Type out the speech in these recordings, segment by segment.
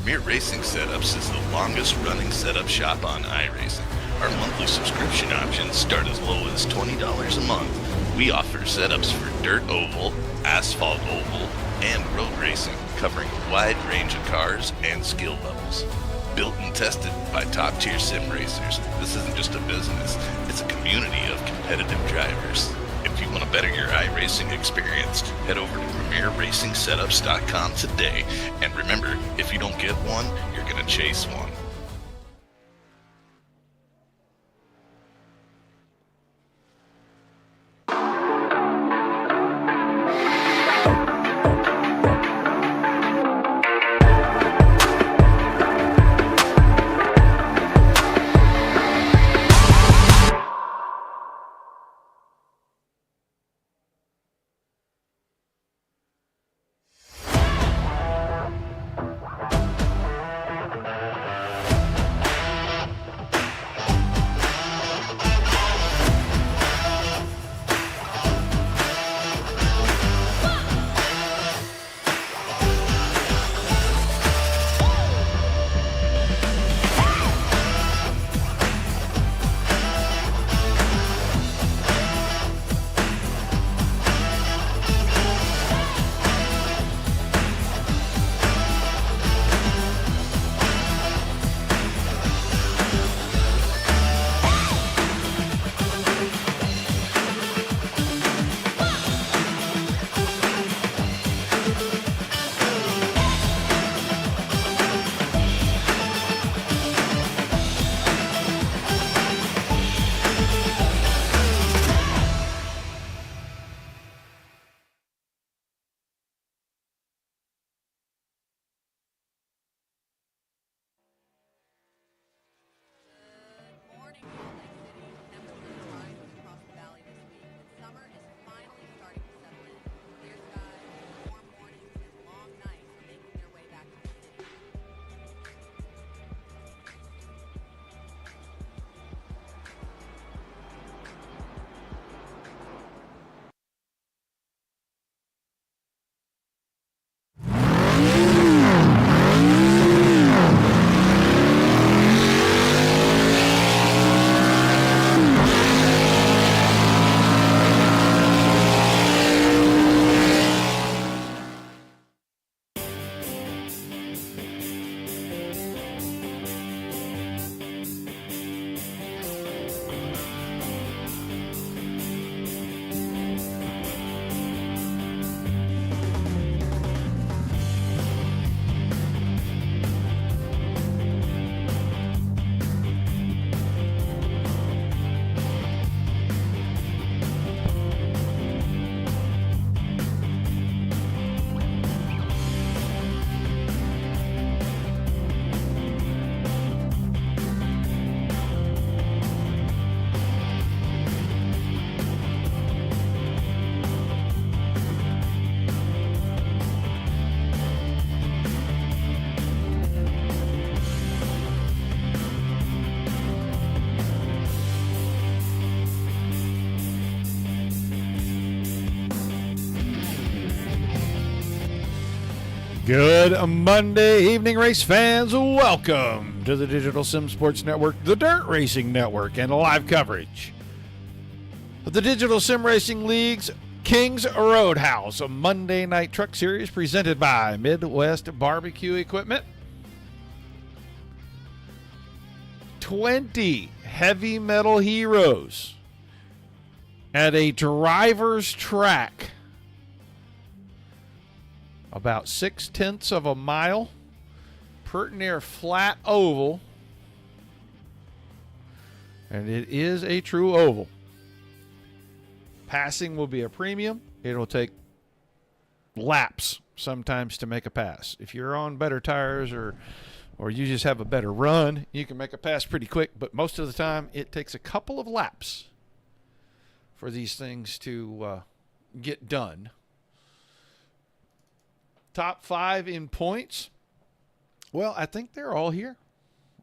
Premier Racing Setups is the longest running setup shop on iRacing. Our monthly subscription options start as low as $20 a month. We offer setups for dirt oval, asphalt oval, and road racing, covering a wide range of cars and skill levels. Built and tested by top-tier sim racers, this isn't just a business, it's a community of competitive drivers. If you want to better your iRacing experience, head over to PremierRacingSetups.com today. And remember, if you don't get one, you're going to chase one. Good Monday evening, race fans. Welcome to the Digital Sim Sports Network, the Dirt Racing Network, and live coverage of the Digital Sim Racing League's King's Roadhouse, a Monday night truck series presented by Midwest BBQ Equipment. 20 heavy metal heroes at a driver's track. About 0.6 of a mile, pretty near flat oval, and it is a true oval. Passing will be a premium. It'll take laps sometimes to make a pass. If you're on better tires or you just have a better run, you can make a pass pretty quick, but most of the time it takes a couple of laps for these things to get done. Top 5 in points. Well, I think they're all here.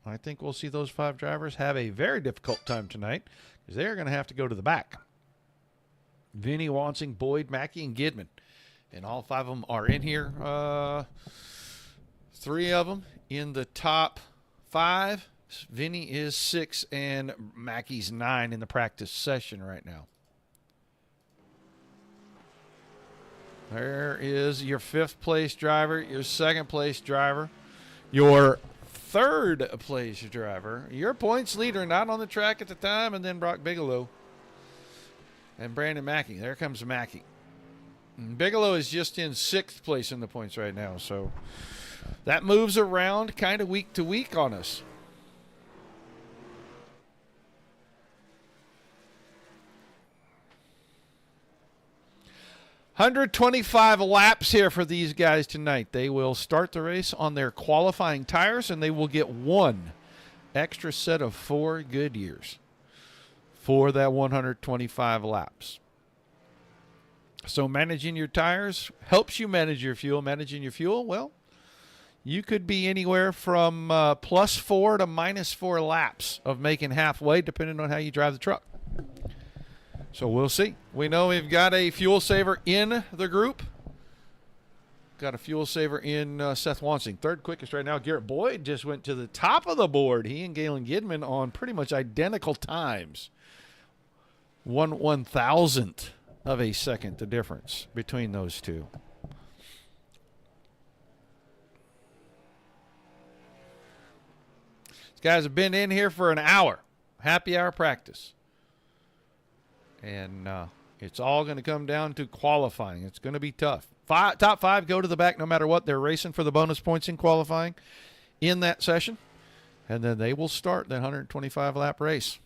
I think we'll see those 5 drivers have a very difficult time tonight because they're going to have to go to the back. Vinny, Wansing, Boyd, Mackey, and Gidman. And all 5 of them are in here. 3 of them in the top 5. Vinny is 6, and Mackey's 9 in the practice session right now. There is your 5th place driver, your 2nd place driver, your 3rd place driver, your points leader, not on the track at the time, and then Brock Bigelow and Brandon Mackey. There comes Mackey. And Bigelow is just in 6th place in the points right now, so that moves around kind of week to week on us. 125 laps here for these guys tonight. They will start the race on their qualifying tires, and they will get 1 extra set of 4 Goodyears for that 125 laps. So managing your tires helps you manage your fuel. Managing your fuel, well, you could be anywhere from +4 to -4 laps of making halfway, depending on how you drive the truck. So we'll see. We know we've got a fuel saver in the group. Got a fuel saver in Seth Wansing. 3rd quickest right now. Garrett Boyd just went to the top of the board. He and Galen Gidman on pretty much identical times. 1/1000th of a second, the difference between those two. These guys have been in here for an hour. Happy hour practice. And it's all going to come down to qualifying. It's going to be tough. Top 5 go to the back no matter what. They're racing for the bonus points in qualifying in that session. And then they will start that 125-lap race.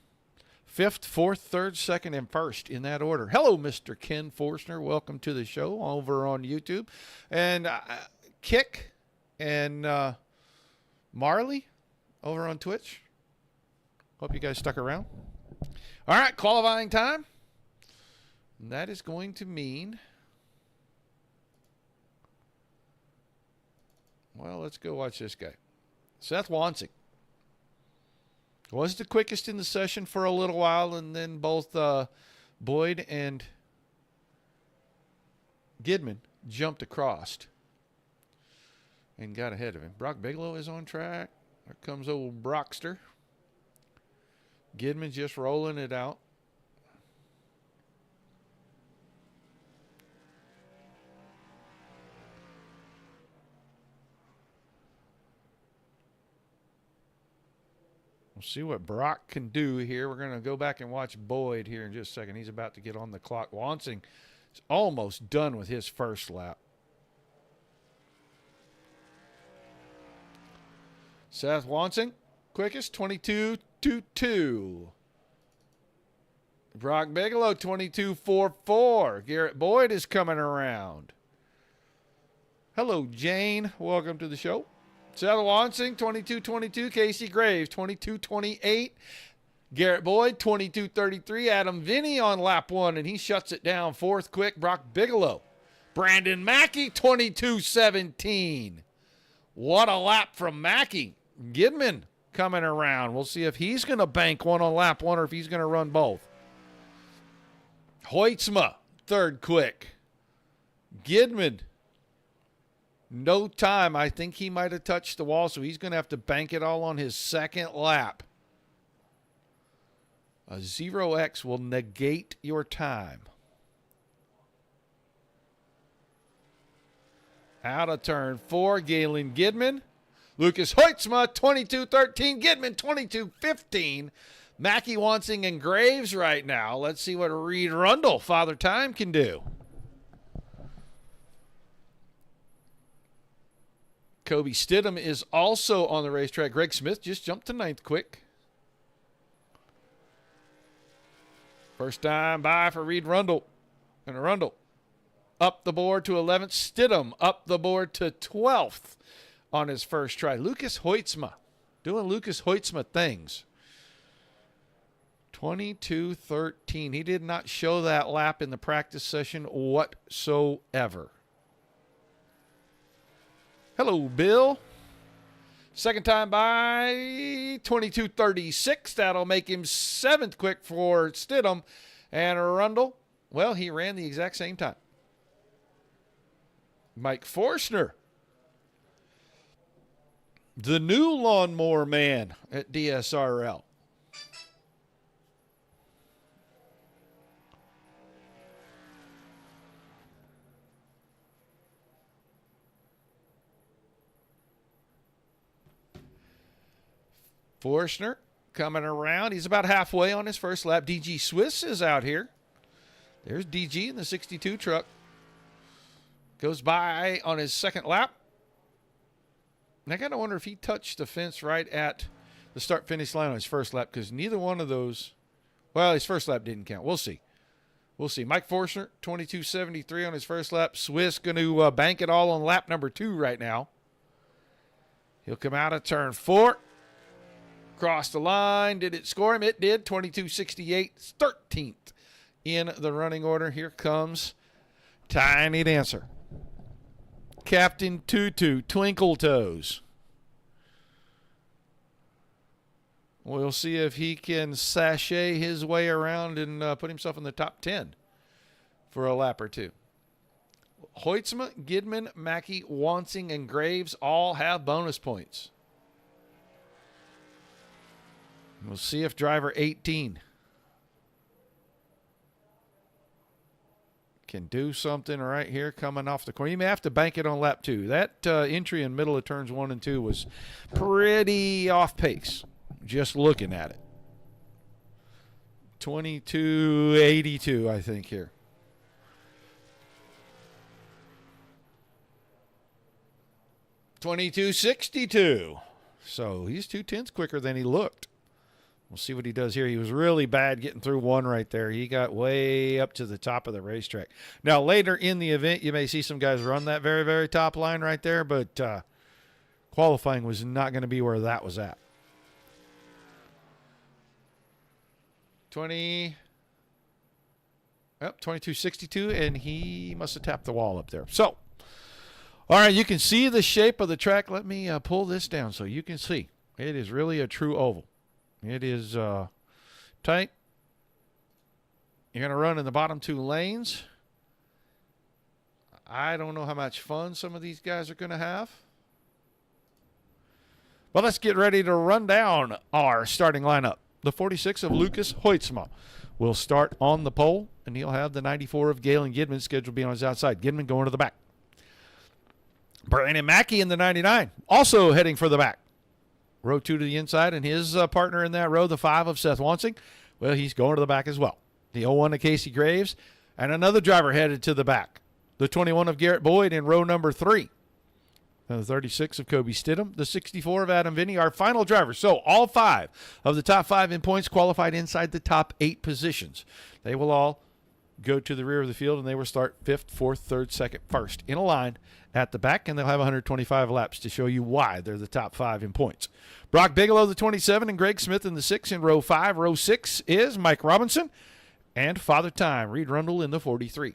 5th, 4th, 3rd, 2nd, and 1st in that order. Hello, Mr. Ken Forstner. Welcome to the show over on YouTube. And Kick and Marley over on Twitch. Hope you guys stuck around. All right, qualifying time. And that is going to mean, well, let's go watch this guy. Seth Wansing was the quickest in the session for a little while, and then both Boyd and Gidman jumped across and got ahead of him. Brock Bigelow is on track. There comes old Brockster. Gidman just rolling it out. We'll see what Brock can do here. We're going to go back and watch Boyd here in just a second. He's about to get on the clock. Wansing is almost done with his first lap. Seth Wansing, quickest, 22.22. Brock Bigelow, 22.44. Garrett Boyd is coming around. Hello, Jane. Welcome to the show. Seth Wansing, 22.22. Casey Graves, 22.28. Garrett Boyd, 22.33. Adam Vinny on lap 1, and he shuts it down. 4th quick, Brock Bigelow. Brandon Mackey, 22.17. What a lap from Mackey. Gidman coming around. We'll see if he's going to bank one on lap 1 or if he's going to run both. Hoytsma, 3rd quick. Gidman, no time. I think he might have touched the wall, so he's going to have to bank it all on his 2nd lap. A 0x will negate your time. Out of turn 4, Galen Gidman. Lucas Hoytsma, 22.13. Gidman, 22.15. Mackey, Wansing, and Graves right now. Let's see what Reed Rundle, Father Time, can do. Kobe Stidham is also on the racetrack. Greg Smith just jumped to 9th quick. First time by for Reed Rundle. And Rundle up the board to 11th. Stidham up the board to 12th on his first try. Lucas Hoytsma doing Lucas Hoytsma things. 22.13. He did not show that lap in the practice session whatsoever. Hello, Bill. Second time by 22.36. That'll make him 7th quick for Stidham. And Rundle, well, he ran the exact same time. Mike Forstner the new lawnmower man at DSRL. Forstner coming around. He's about halfway on his first lap. DG Swiss is out here. There's DG in the 62 truck. Goes by on his second lap. And I got to wonder if he touched the fence right at the start-finish line on his first lap, because neither one of those, well, his first lap didn't count. We'll see. We'll see. Mike Forstner, 22.73 on his first lap. Swiss going to bank it all on lap number 2 right now. He'll come out of turn 4. Cross the line. Did it score him? It did. 22.68. 13th in the running order. Here comes Tiny Dancer. Captain Tutu, Twinkle Toes. We'll see if he can sashay his way around and put himself in the top 10 for a lap or two. Hoytsma, Gidman, Mackey, Wansing, and Graves all have bonus points. We'll see if driver 18 can do something right here coming off the corner. You may have to bank it on lap 2. That entry in middle of turns 1 and 2 was pretty off pace, just looking at it. 22.82, I think, here. $22.62. So he's 2/10 quicker than he looked. We'll see what he does here. He was really bad getting through 1 right there. He got way up to the top of the racetrack. Now, later in the event, you may see some guys run that very, very top line right there, but qualifying was not going to be where that was at. 22.62, and he must have tapped the wall up there. So, all right, you can see the shape of the track. Let me pull this down so you can see. It is really a true oval. It is tight. You're going to run in the bottom 2 lanes. I don't know how much fun some of these guys are going to have. But let's get ready to run down our starting lineup. The 46 of Lucas Hoytsma will start on the pole, and he'll have the 94 of Galen Gidman scheduled to be on his outside. Gidman going to the back. Brandon Mackey in the 99, also heading for the back. Row 2 to the inside, and his partner in that row, the 5 of Seth Wansing, well, he's going to the back as well. The 01 of Casey Graves, and another driver headed to the back. The 21 of Garrett Boyd in row number 3. The 36 of Kobe Stidham, the 64 of Adam Vinny, our final driver. So all 5 of the top 5 in points qualified inside the top 8 positions. They will all go to the rear of the field, and they will start 5th, 4th, 3rd, 2nd, 1st in a line at the back, and they'll have 125 laps to show you why they're the top 5 in points. Brock Bigelow, the 27, and Greg Smith in the 6 in row 5. Row 6 is Mike Robinson and Father Time, Reed Rundle in the 43.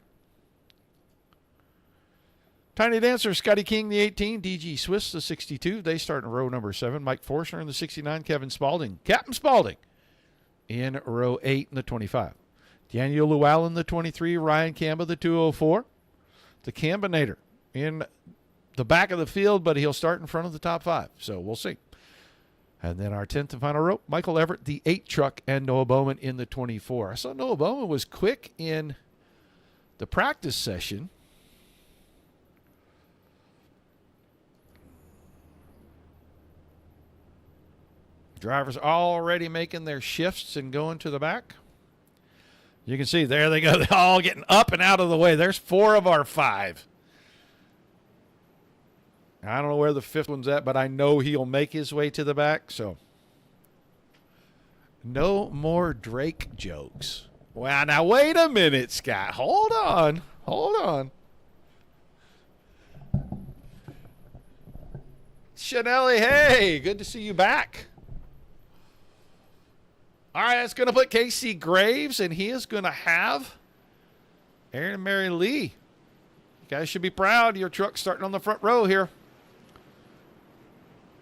Tiny Dancer, Scotty King, the 18, DG Swiss, the 62. They start in row number 7. Mike Forstner in the 69, Kevin Spaulding, Captain Spaulding in row 8 in the 25. Daniel Llewellyn, the 23, Ryan Camba, the 204. The Cambinator in the back of the field, but he'll start in front of the top 5, so we'll see. And then our 10th and final row, Michael Everett, the 8 truck, and Noah Bowman in the 24. I saw Noah Bowman was quick in the practice session. Drivers already making their shifts and going to the back. You can see there they go. They're all getting up and out of the way. There's 4 of our 5. I don't know where the 5th one's at, but I know he'll make his way to the back. So no more Drake jokes. Well, now wait a minute, Scott. Hold on. Hold on. Chanelli, hey, good to see you back. All right, that's going to put Casey Graves, and he is going to have Aaron and Mary Lee. You guys should be proud. Your truck's starting on the front row here.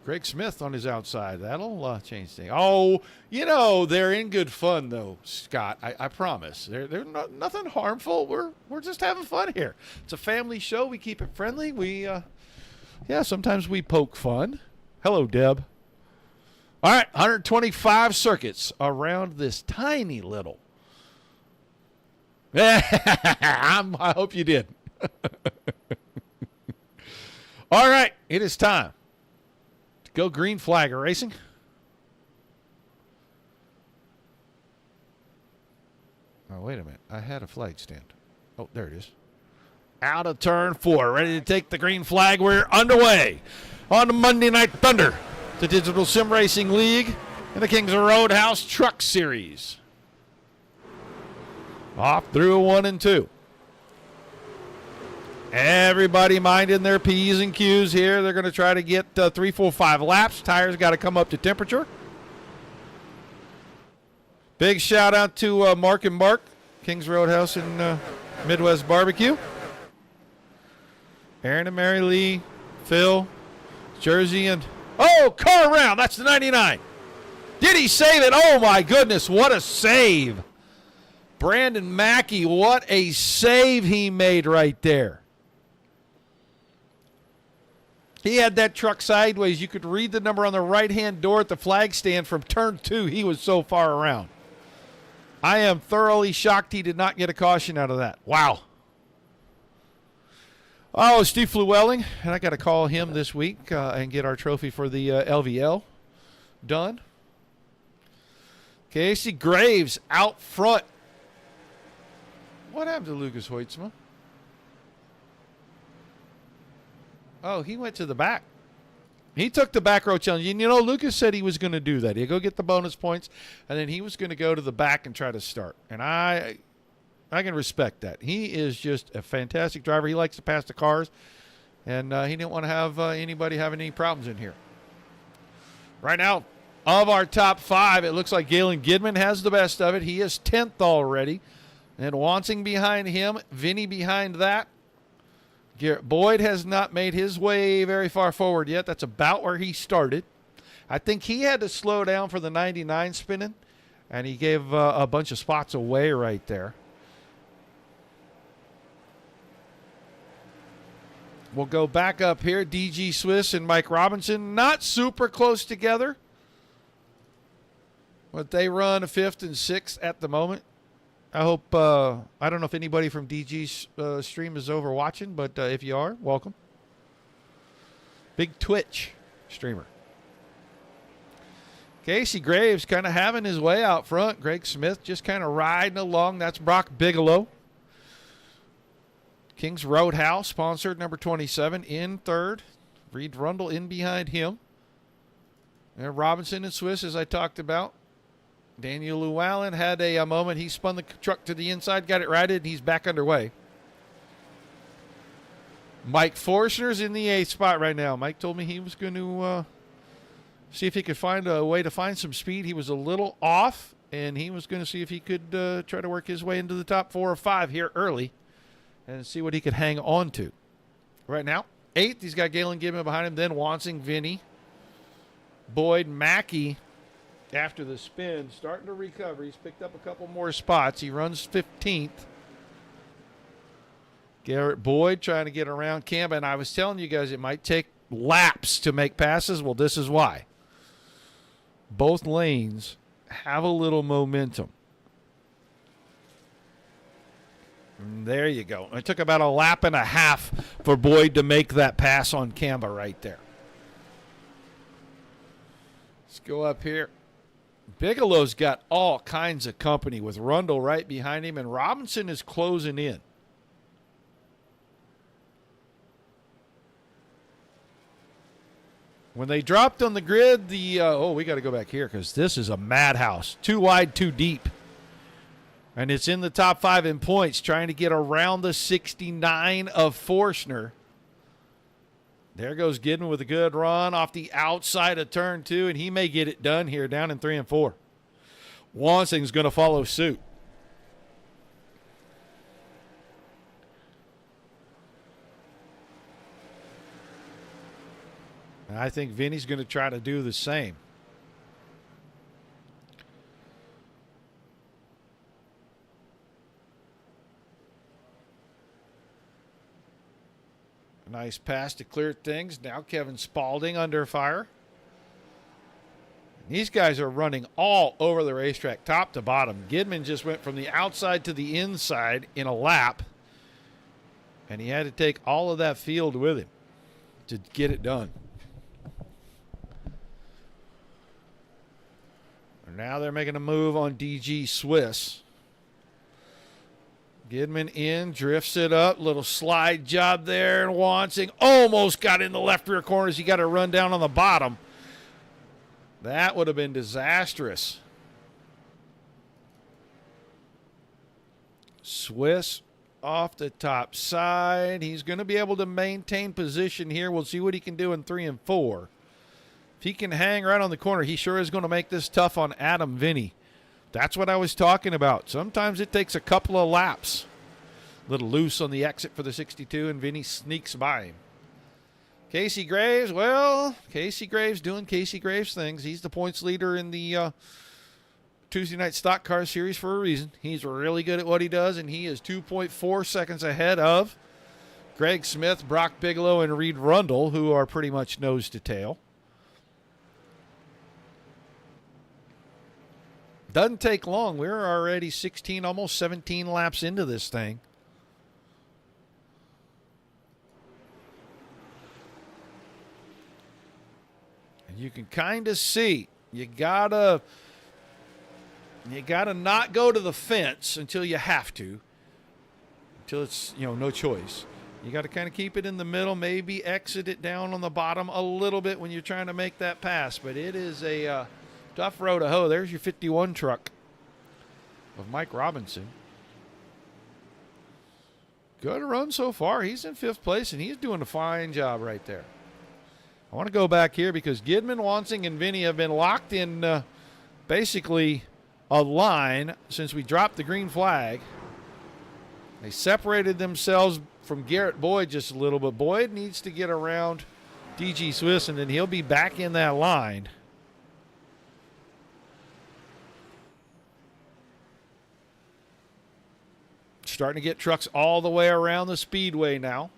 Greg Smith on his outside. That'll change things. Oh, you know, they're in good fun, though, Scott. I promise. They're not, nothing harmful. We're just having fun here. It's a family show. We keep it friendly. We, sometimes we poke fun. Hello, Deb. All right, 125 circuits around this tiny little. I hope you did. All right, it is time to go green flag racing. Oh, wait a minute. I had a flag stand. Oh, there it is. Out of turn 4. Ready to take the green flag. We're underway on the Monday Night Thunder, the Digital Sim Racing League and the Kings Roadhouse Truck Series. Off through 1 and 2. Everybody minding their P's and Q's here. They're going to try to get 3, 4, 5 laps. Tires got to come up to temperature. Big shout out to Mark and Mark, Kings Roadhouse and Midwest Barbecue. Aaron and Mary Lee, Phil, Jersey, and car around. That's the 99. Did he save it? Oh my goodness, what a save. Brandon Mackey, what a save he made right there. He had that truck sideways. You could read the number on the right-hand door at the flag stand from turn 2. He was so far around. I am thoroughly shocked he did not get a caution out of that. Wow. Oh, Steve Flewelling, and I got to call him this week and get our trophy for the LVL done. Casey Graves out front. What happened to Lucas Hoytsma? Oh, he went to the back. He took the back row challenge. And, Lucas said he was going to do that. He'd go get the bonus points, and then he was going to go to the back and try to start. And I can respect that. He is just a fantastic driver. He likes to pass the cars, and he didn't want to have anybody having any problems in here. Right now, of our top 5, it looks like Galen Gidman has the best of it. He is 10th already. And Wansing behind him, Vinny behind that. Garrett Boyd has not made his way very far forward yet. That's about where he started. I think he had to slow down for the 99 spinning, and he gave a bunch of spots away right there. We'll go back up here. DG Swiss and Mike Robinson, not super close together, but they run 5th and 6th at the moment. I hope, I don't know if anybody from DG's stream is over watching, but if you are, welcome. Big Twitch streamer. Casey Graves kind of having his way out front. Greg Smith just kind of riding along. That's Brock Bigelow. Kings Roadhouse, sponsored number 27, in 3rd. Reed Rundle in behind him. And Robinson and Swiss, as I talked about. Daniel Llewellyn had a moment. He spun the truck to the inside, got it righted, and he's back underway. Mike Forstner's in the 8th spot right now. Mike told me he was going to see if he could find a way to find some speed. He was a little off, and he was going to see if he could try to work his way into the top 4 or 5 here early and see what he could hang on to. Right now, 8th, he's got Galen Gibman behind him, then Wansing, Vinny, Boyd, Mackey. After the spin, starting to recover. He's picked up a couple more spots. He runs 15th. Garrett Boyd trying to get around Camba. And I was telling you guys it might take laps to make passes. Well, this is why. Both lanes have a little momentum. And there you go. It took about a lap and a half for Boyd to make that pass on Camba right there. Let's go up here. Bigelow's got all kinds of company with Rundle right behind him, and Robinson is closing in. When they dropped on the grid, we got to go back here because this is a madhouse. Too wide, too deep. And it's in the top 5 in points, trying to get around the 69 of Forstner. There goes Giddens with a good run off the outside of turn 2, and he may get it done here down in 3 and 4. Wansing's going to follow suit. And I think Vinny's going to try to do the same. Nice pass to clear things. Now Kevin Spaulding under fire. These guys are running all over the racetrack, top to bottom. Gidman just went from the outside to the inside in a lap, and he had to take all of that field with him to get it done. And now they're making a move on DG Swiss. Gidman in, drifts it up, little slide job there, and Wansing almost got in the left rear corners. He got to run down on the bottom. That would have been disastrous. Swiss off the top side. He's going to be able to maintain position here. We'll see what he can do in 3 and 4. If he can hang right on the corner, he sure is going to make this tough on Adam Vinny. That's what I was talking about. Sometimes it takes a couple of laps. A little loose on the exit for the 62, and Vinny sneaks by him. Casey Graves, well, Casey Graves doing Casey Graves things. He's the points leader in the Tuesday Night Stock Car Series for a reason. He's really good at what he does, and he is 2.4 seconds ahead of Greg Smith, Brock Bigelow, and Reed Rundle, who are pretty much nose to tail. Doesn't take long. We're already 16, almost 17 laps into this thing. And you can kind of see you gotta not go to the fence until you have to, until it's no choice. You got to kind of keep it in the middle, maybe exit it down on the bottom a little bit when you're trying to make that pass. But it is a tough row to hoe. There's your 51 truck of Mike Robinson. Good run so far. He's in 5th place, and he's doing a fine job right there. I want to go back here because Gidman, Wansing, and Vinny have been locked in basically a line since we dropped the green flag. They separated themselves from Garrett Boyd just a little, but Boyd needs to get around DG Swiss, and then he'll be back in that line. Starting to get trucks all the way around the speedway now.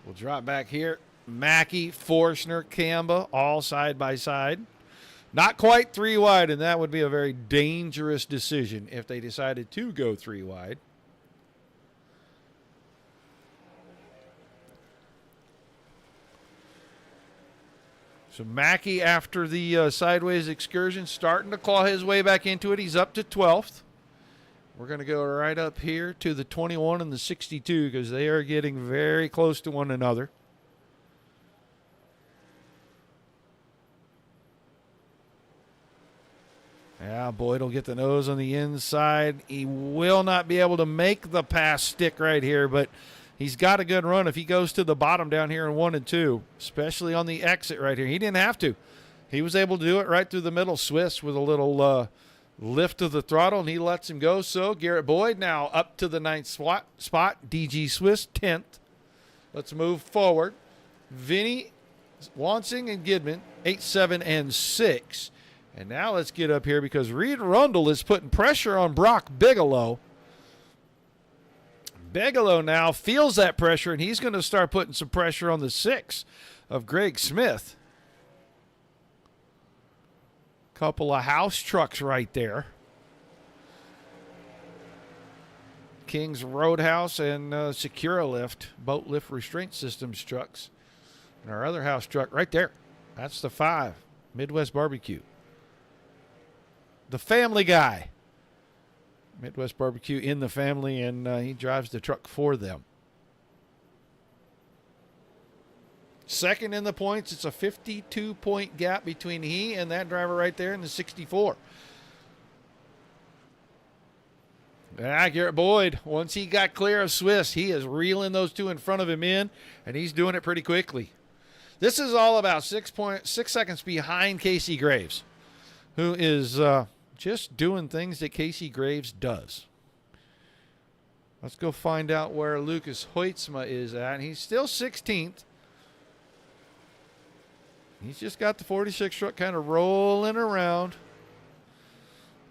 We'll drop back here. Mackey, Forstner, Kamba, all side by side. Not quite 3 wide, and that would be a very dangerous decision if they decided to go 3 wide. So Mackey, after the sideways excursion, starting to claw his way back into it. He's up to 12th. We're going to go right up here to the 21 and the 62 because they are getting very close to one another. Yeah, Boyd will get the nose on the inside. He will not be able to make the pass stick right here, but he's got a good run if he goes to the bottom down here in 1 and 2, especially on the exit right here. He didn't have to. He was able to do it right through the middle. Swiss with a little lift of the throttle, and he lets him go. So Garrett Boyd now up to the 9th spot. DG Swiss 10th. Let's move forward. Vinny, Wansing, and Gidman 8, 7, and 6. And now let's get up here because Reed Rundle is putting pressure on Brock Bigelow. Bigelow now feels that pressure, and he's going to start putting some pressure on the 6 of Greg Smith. Couple of house trucks right there. King's Roadhouse and Securalift, boat lift restraint systems trucks. And our other house truck right there. That's the 5, Midwest Barbecue. The family guy. Midwest Barbecue in the family, and he drives the truck for them. Second in the points. It's a 52-point gap between he and that driver right there in the 64. Garrett Boyd, once he got clear of Swiss, he is reeling those 2 in front of him in, and he's doing it pretty quickly. This is all about 6 seconds behind Casey Graves, who is just doing things that Casey Graves does. Let's go find out where Lucas Hoytsma is at. He's still 16th. He's just got the 46 truck kind of rolling around.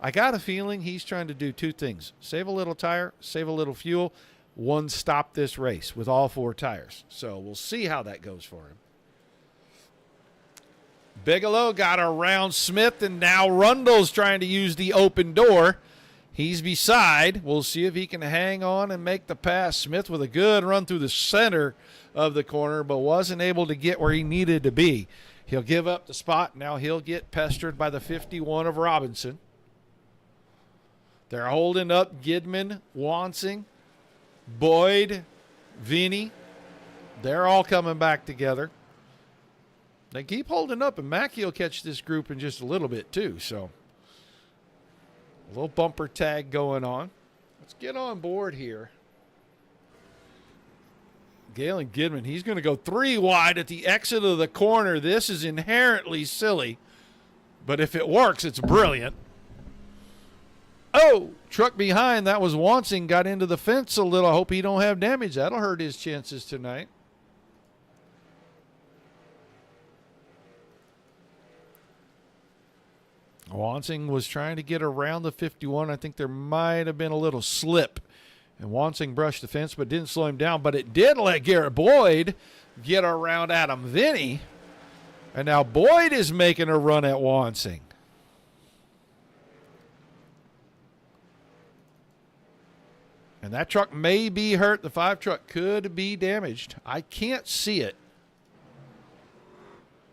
I got a feeling he's trying to do 2 things. Save a little tire, save a little fuel. Stop this race with all 4 tires. So we'll see how that goes for him. Bigelow got around Smith, and now Rundle's trying to use the open door. He's beside. We'll see if he can hang on and make the pass. Smith with a good run through the center of the corner, but wasn't able to get where he needed to be. He'll give up the spot. Now he'll get pestered by the 51 of Robinson. They're holding up Gidman, Wansing, Boyd, Vinny. They're all coming back together. They keep holding up, and Mackey will catch this group in just a little bit too. So a little bumper tag going on. Let's get on board here. Galen Gidman, he's going to go 3 wide at the exit of the corner. This is inherently silly, but if it works, it's brilliant. Oh, truck behind. That was Wansing. Got into the fence a little. I hope he don't have damage. That'll hurt his chances tonight. Wansing was trying to get around the 51. I think there might have been a little slip. And Wansing brushed the fence but didn't slow him down. But it did let Garrett Boyd get around Adam Vinny. And now Boyd is making a run at Wansing. And that truck may be hurt. The 5 truck could be damaged. I can't see it.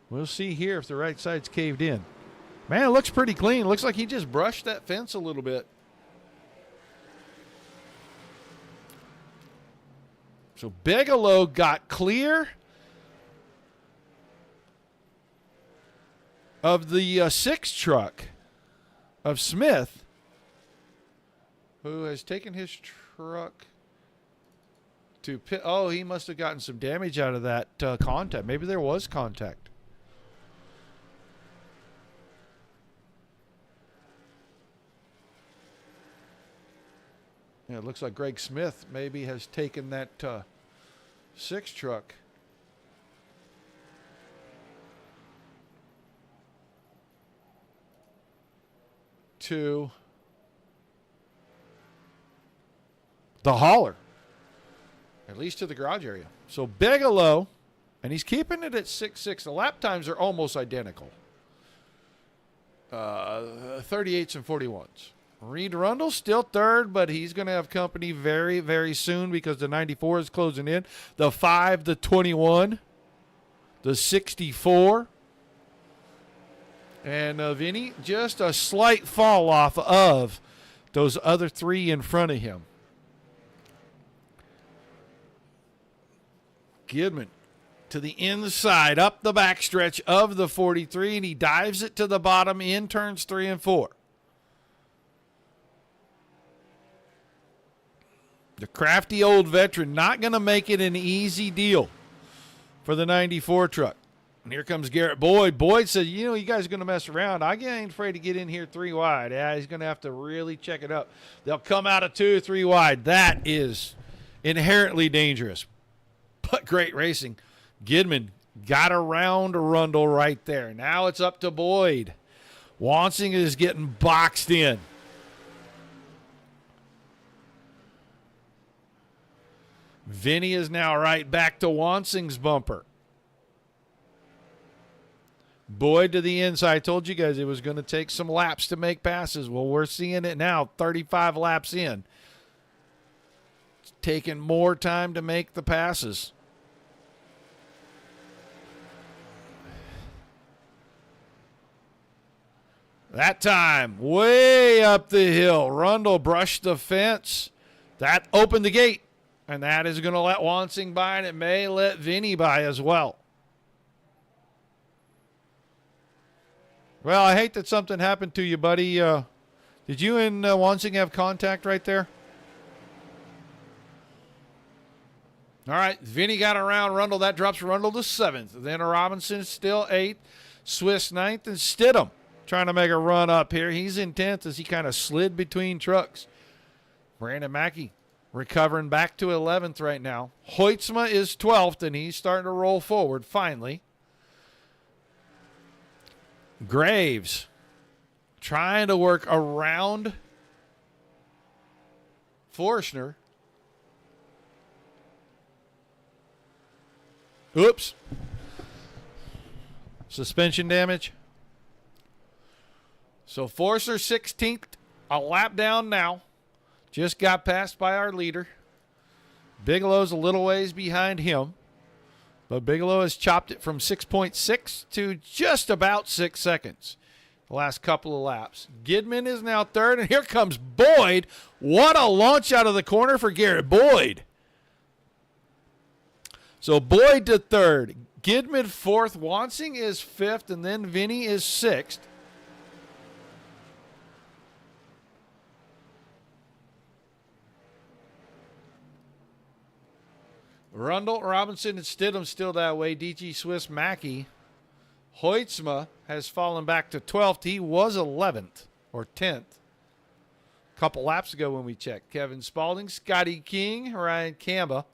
We'll see here if the right side's caved in. Man, it looks pretty clean. Looks like he just brushed that fence a little bit. So Bigelow got clear of the 6 truck of Smith, who has taken his truck to pit. Oh, he must have gotten some damage out of that contact. Maybe there was contact. Yeah, it looks like Greg Smith maybe has taken that 6 truck to the hauler, at least to the garage area. So Bigelow, and he's keeping it at 6.6. The lap times are almost identical. 38s and 41s. Reed Rundle still third, but he's going to have company very, very soon because the 94 is closing in. The 5, the 21, the 64. And Vinny, just a slight fall off of those other 3 in front of him. Gidman to the inside, up the backstretch of the 43, and he dives it to the bottom in turns 3 and 4. The crafty old veteran not going to make it an easy deal for the 94 truck. And here comes Garrett Boyd. Boyd says, you know, you guys are going to mess around. I ain't afraid to get in here 3 wide. Yeah, he's going to have to really check it up. They'll come out of 2 or 3 wide. That is inherently dangerous, but great racing. Gidman got around Rundle right there. Now it's up to Boyd. Wansing is getting boxed in. Vinny is now right back to Wansing's bumper. Boyd to the inside. I told you guys it was going to take some laps to make passes. Well, we're seeing it now, 35 laps in. It's taking more time to make the passes. That time, way up the hill. Rundle brushed the fence. That opened the gate. And that is going to let Wansing by, and it may let Vinny by as well. Well, I hate that something happened to you, buddy. Did you and Wansing have contact right there? All right, Vinny got around Rundle. That drops Rundle to 7th. Then Robinson still 8th. Swiss 9th, and Stidham trying to make a run up here. He's in 10th as he kind of slid between trucks. Brandon Mackey recovering back to 11th right now. Hoytsma is 12th, and he's starting to roll forward finally. Graves trying to work around Forstner. Oops. suspension damage. So Forcer 16th, a lap down now. Just got passed by our leader. Bigelow's a little ways behind him. But Bigelow has chopped it from 6.6 to just about 6 seconds the last couple of laps. Gidman is now third, and here comes Boyd. What a launch out of the corner for Garrett Boyd. So Boyd to third. Gidman fourth. Wansing is fifth, and then Vinny is sixth. Rundle, Robinson, and Stidham still that way. DG Swiss, Mackey. Hoytsma has fallen back to 12th. He was 11th or 10th a couple laps ago when we checked. Kevin Spaulding, Scotty King, Ryan Camba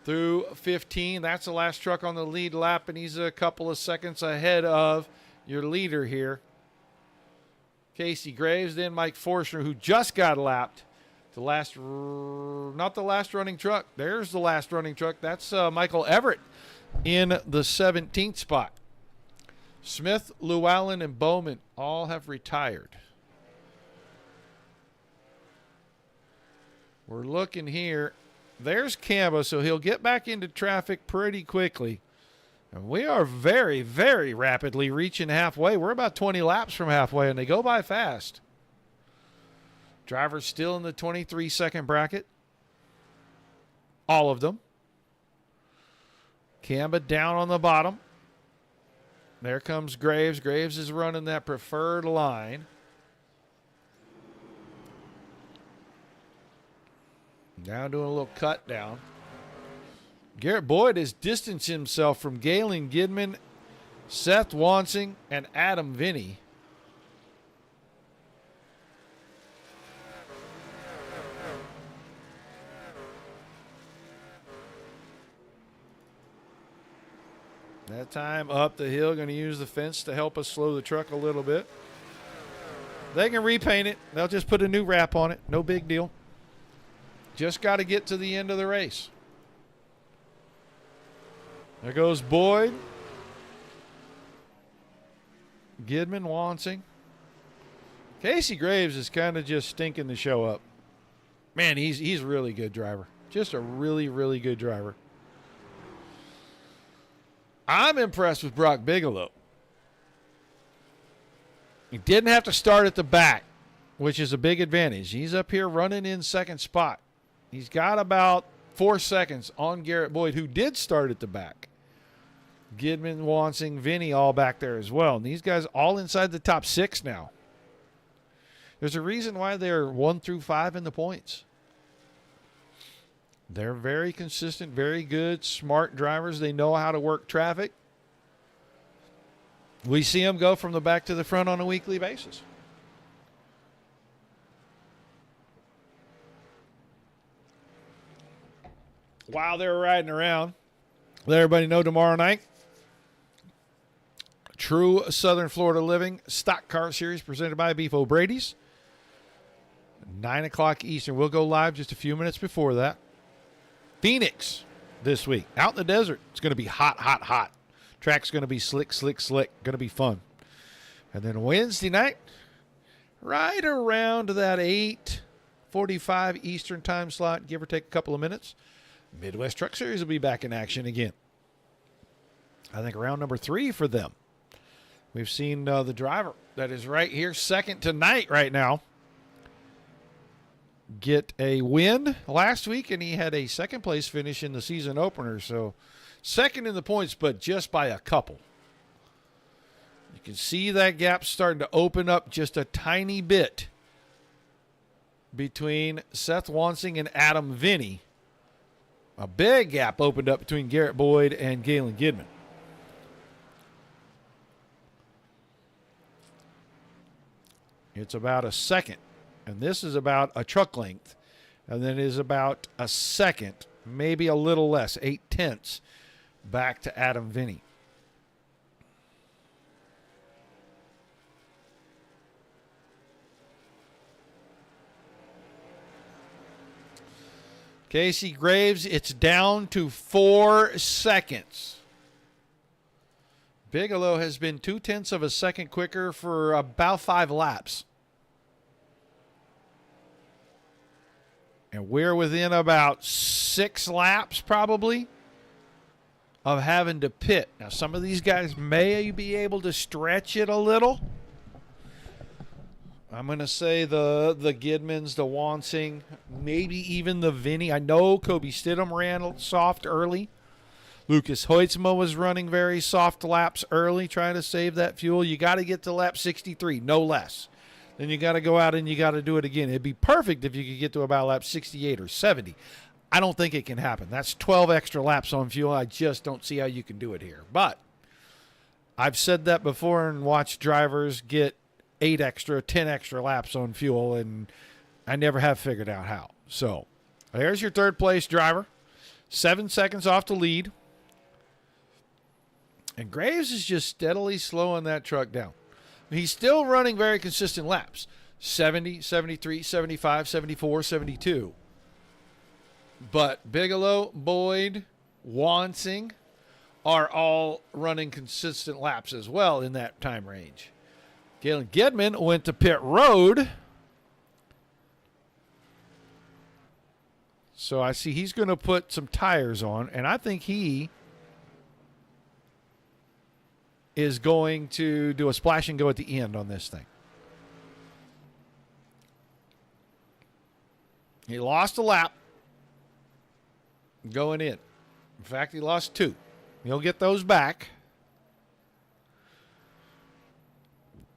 through 15. That's the last truck on the lead lap, and he's a couple of seconds ahead of your leader here. Casey Graves, then Mike Forster, who just got lapped. Not the last running truck. There's the last running truck. That's Michael Everett in the 17th spot. Smith, Llewellyn, and Bowman all have retired. We're looking here. There's Camba, so he'll get back into traffic pretty quickly. And we are very, very rapidly reaching halfway. We're about 20 laps from halfway, and they go by fast. Drivers still in the 23-second bracket. All of them. Camba down on the bottom. There comes Graves. Graves is running that preferred line. Now doing a little cut down. Garrett Boyd has distanced himself from Galen Gidman, Seth Wansing, and Adam Vinny. That time up the hill, going to use the fence to help us slow the truck a little bit. They can repaint it. They'll just put a new wrap on it. No big deal. Just got to get to the end of the race. There goes Boyd. Gidman, Wansing. Casey Graves is kind of just stinking the show up. Man, he's a really good driver. Just a really, really good driver. I'm impressed with Brock Bigelow. He didn't have to start at the back, which is a big advantage. He's up here running in second spot. He's got about 4 seconds on Garrett Boyd, who did start at the back. Gidman, Wansing, Vinny all back there as well. And these guys all inside the top 6 now. There's a reason why they're 1 through 5 in the points. They're very consistent, very good, smart drivers. They know how to work traffic. We see them go from the back to the front on a weekly basis. While they're riding around, let everybody know tomorrow night, True Southern Florida Living Stock Car Series presented by Beef O'Brady's. 9 o'clock Eastern. We'll go live just a few minutes before that. Phoenix this week. Out in the desert. It's going to be hot, hot, hot. Track's going to be slick, slick, slick. Going to be fun. And then Wednesday night, right around that 8:45 Eastern time slot, give or take a couple of minutes, Midwest Truck Series will be back in action again. I think round number 3 for them. We've seen the driver that is right here, second tonight right now, get a win last week, and he had a second place finish in the season opener. So second in the points, but just by a couple. You can see that gap starting to open up just a tiny bit between Seth Wansing and Adam Vinny. A big gap opened up between Garrett Boyd and Galen Gidman. It's about a second. And this is about a truck length. And then it is about a second, maybe a little less, 0.8 back to Adam Vinny. Casey Graves, it's down to 4 seconds. Bigelow has been 0.2 of a second quicker for about 5 laps. And we're within about 6 laps probably of having to pit. Now, some of these guys may be able to stretch it a little. I'm going to say the Gidmans, the Wansing, maybe even the Vinny. I know Kobe Stidham ran soft early. Lucas Hoytsma was running very soft laps early, trying to save that fuel. You got to get to lap 63, no less. Then you got to go out and you got to do it again. It'd be perfect if you could get to about lap 68 or 70. I don't think it can happen. That's 12 extra laps on fuel. I just don't see how you can do it here. But I've said that before and watched drivers get 8 extra, 10 extra laps on fuel, and I never have figured out how. So there's your third place driver. 7 seconds off the lead. And Graves is just steadily slowing that truck down. He's still running very consistent laps. 70, 73, 75, 74, 72. But Bigelow, Boyd, Wansing are all running consistent laps as well in that time range. Galen Gidman went to pit road. So I see he's going to put some tires on, and I think he is going to do a splash and go at the end on this thing. He lost a lap going in. In fact, he lost 2. He'll get those back.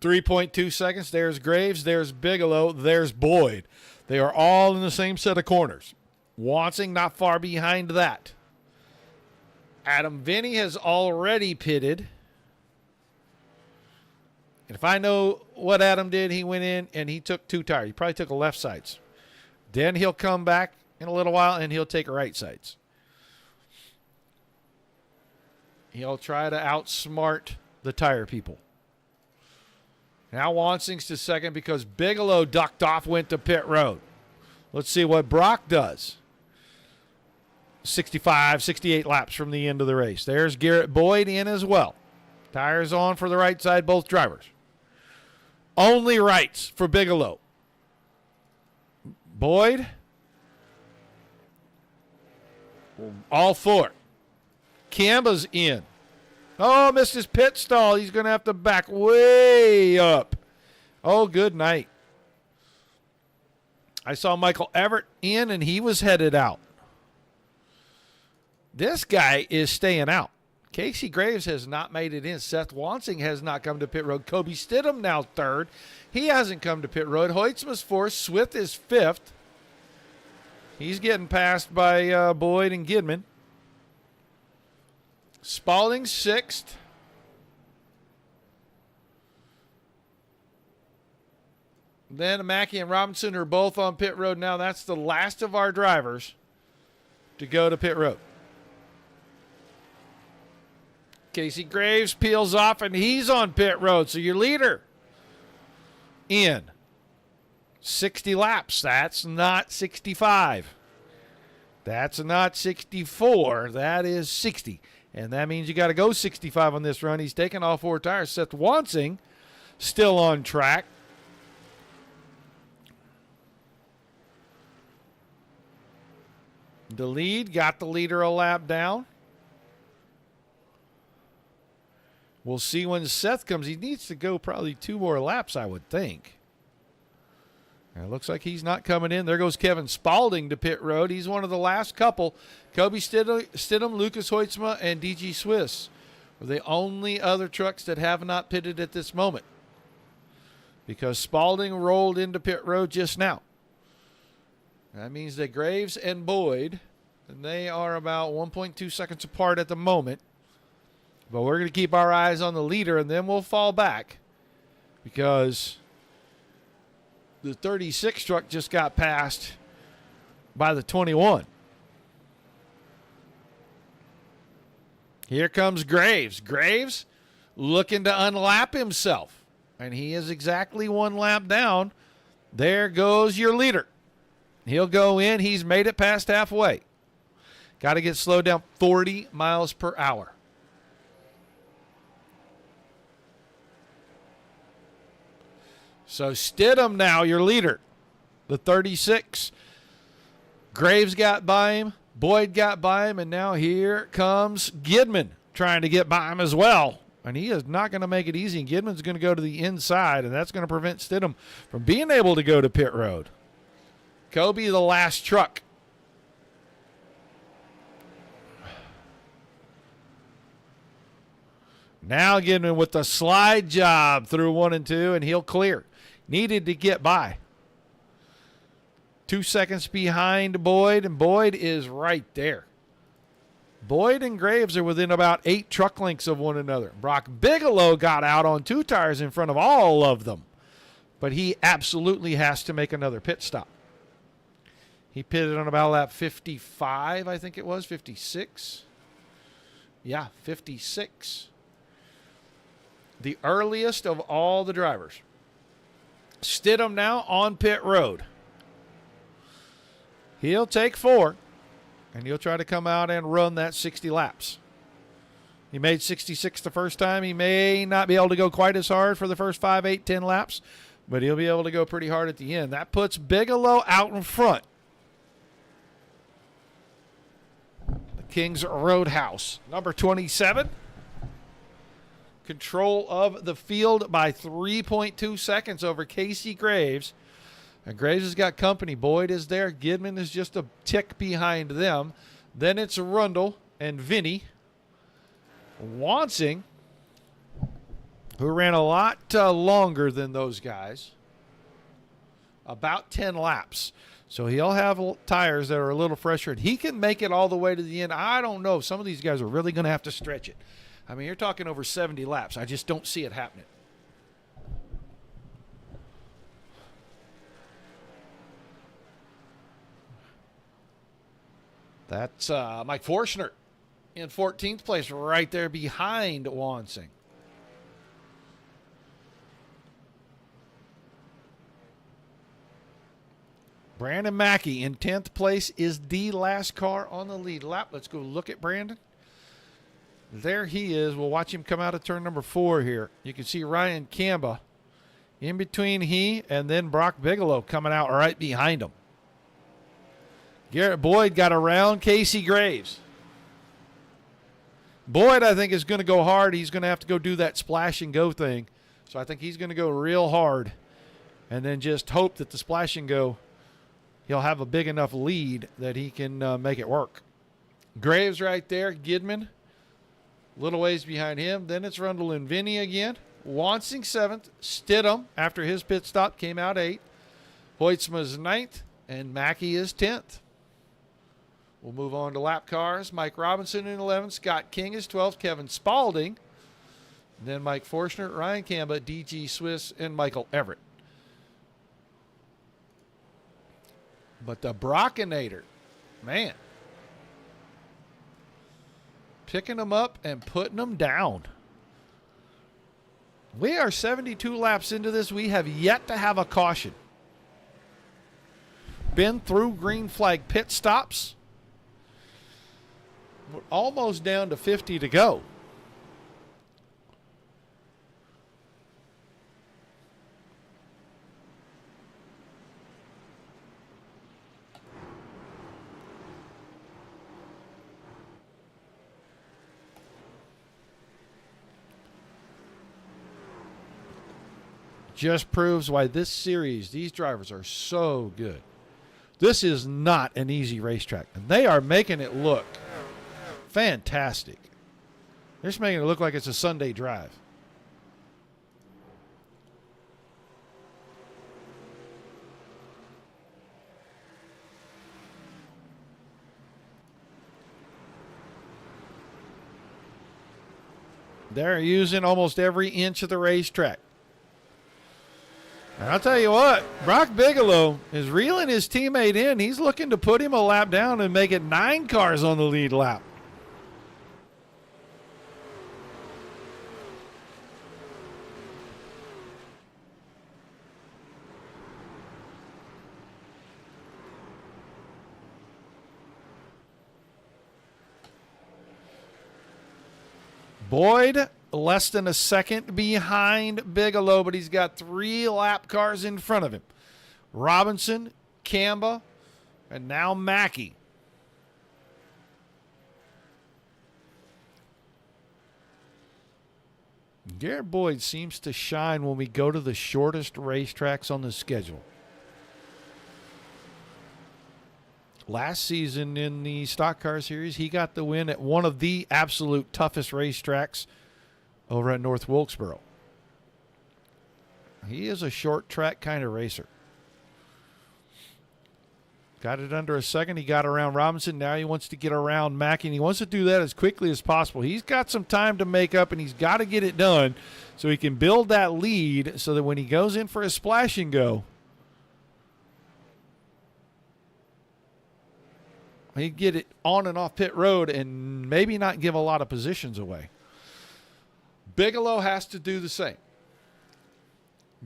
3.2 seconds. There's Graves. There's Bigelow. There's Boyd. They are all in the same set of corners. Wansing not far behind that. Adam Vinny has already pitted. And if I know what Adam did, he went in and he took 2 tires. He probably took a left sides. Then he'll come back in a little while and he'll take a right sides. He'll try to outsmart the tire people. Now Wansing's to second because Bigelow ducked off, went to pit road. Let's see what Brock does. 65, 68 laps from the end of the race. There's Garrett Boyd in as well. Tires on for the right side, both drivers. Only rights for Bigelow. Boyd. All 4. Camba's in. Oh, missed his pit stall. He's going to have to back way up. Oh, good night. I saw Michael Everett in, and he was headed out. This guy is staying out. Casey Graves has not made it in. Seth Wansing has not come to pit road. Kobe Stidham now 3rd. He hasn't come to pit road. Hoytsma's 4th. Swift is 5th. He's getting passed by Boyd and Gidman. Spalding 6th. Then Mackey and Robinson are both on pit road now. That's the last of our drivers to go to pit road. Casey Graves peels off, and he's on pit road. So your leader in 60 laps. That's not 65. That's not 64. That is 60. And that means you got to go 65 on this run. He's taking all 4 tires. Seth Wansing still on track. The lead got the leader a lap down. We'll see when Seth comes. He needs to go probably 2 more laps, I would think. And it looks like he's not coming in. There goes Kevin Spalding to pit road. He's one of the last couple. Kobe Stidham, Lucas Hoytsma, and DG Swiss are the only other trucks that have not pitted at this moment, because Spalding rolled into pit road just now. That means that Graves and Boyd, and they are about 1.2 seconds apart at the moment. But we're going to keep our eyes on the leader, and then we'll fall back, because the 36 truck just got passed by the 21. Here comes Graves. Graves looking to unlap himself, and he is exactly 1 lap down. There goes your leader. He'll go in. He's made it past halfway. Got to get slowed down 40 miles per hour. So Stidham now your leader, the 36. Graves got by him. Boyd got by him. And now here comes Gidman trying to get by him as well. And he is not going to make it easy. And Gidman's going to go to the inside, and that's going to prevent Stidham from being able to go to pit road. Kobe, the last truck. Now Gidman with the slide job through 1 and 2, and he'll clear. Needed to get by. 2 seconds behind Boyd, and Boyd is right there. Boyd and Graves are within about 8 truck lengths of one another. Brock Bigelow got out on 2 tires in front of all of them, but he absolutely has to make another pit stop. He pitted on about lap 55, I think it was, 56. Yeah, 56. The earliest of all the drivers. Stidham now on pit road. He'll take 4, and he'll try to come out and run that 60 laps. He made 66 the first time. He may not be able to go quite as hard for the first 5, 8, 10 laps, but he'll be able to go pretty hard at the end. That puts Bigelow out in front. The King's Roadhouse, number 27. Control of the field by 3.2 seconds over Casey Graves. And Graves has got company. Boyd is there. Gidman is just a tick behind them. Then it's Rundle and Vinny. Wansing, who ran a lot longer than those guys. About 10 laps. So he'll have tires that are a little fresher. He can make it all the way to the end. I don't know. Some of these guys are really going to have to stretch it. I mean, you're talking over 70 laps. I just don't see it happening. That's Mike Forshner in 14th place, right there behind Wansing. Brandon Mackey in 10th place is the last car on the lead lap. Let's go look at Brandon. There he is. We'll watch him come out of turn number 4 here. You can see Ryan Camba in between he and then Brock Bigelow coming out right behind him. Garrett Boyd got around Casey Graves. Boyd, I think, is going to go hard. He's going to have to go do that splash and go thing. So I think he's going to go real hard and then just hope that the splash and go, he'll have a big enough lead that he can make it work. Graves right there. Gidman, little ways behind him. Then it's Rundle and Vinny again. Wansing 7th. Stidham, after his pit stop, came out 8th. Hoytsma's 9th. And Mackey is 10th. We'll move on to lap cars. Mike Robinson in 11th. Scott King is 12th. Kevin Spaulding. Then Mike Forshner, Ryan Camba, DG Swiss, and Michael Everett. But the Brockinator, man, picking them up and putting them down. We are 72 laps into this. We have yet to have a caution. Been through green flag pit stops. We're almost down to 50 to go. Just proves why this series, these drivers are so good. This is not an easy racetrack, and they are making it look fantastic. They're just making it look like it's a Sunday drive. They're using almost every inch of the racetrack. And I'll tell you what, Brock Bigelow is reeling his teammate in. He's looking to put him a lap down and make it 9 cars on the lead lap. Boyd less than a second behind Bigelow, but he's got 3 lap cars in front of him. Robinson, Camba, and now Mackey. Garrett Boyd seems to shine when we go to the shortest racetracks on the schedule. Last season in the Stock Car Series, he got the win at one of the absolute toughest racetracks over at North Wilkesboro. He is a short track kind of racer. Got it under a second. He got around Robinson. Now he wants to get around Mackey, and he wants to do that as quickly as possible. He's got some time to make up, and he's got to get it done so he can build that lead so that when he goes in for a splash and go, he'd get it on and off pit road and maybe not give a lot of positions away. Bigelow has to do the same.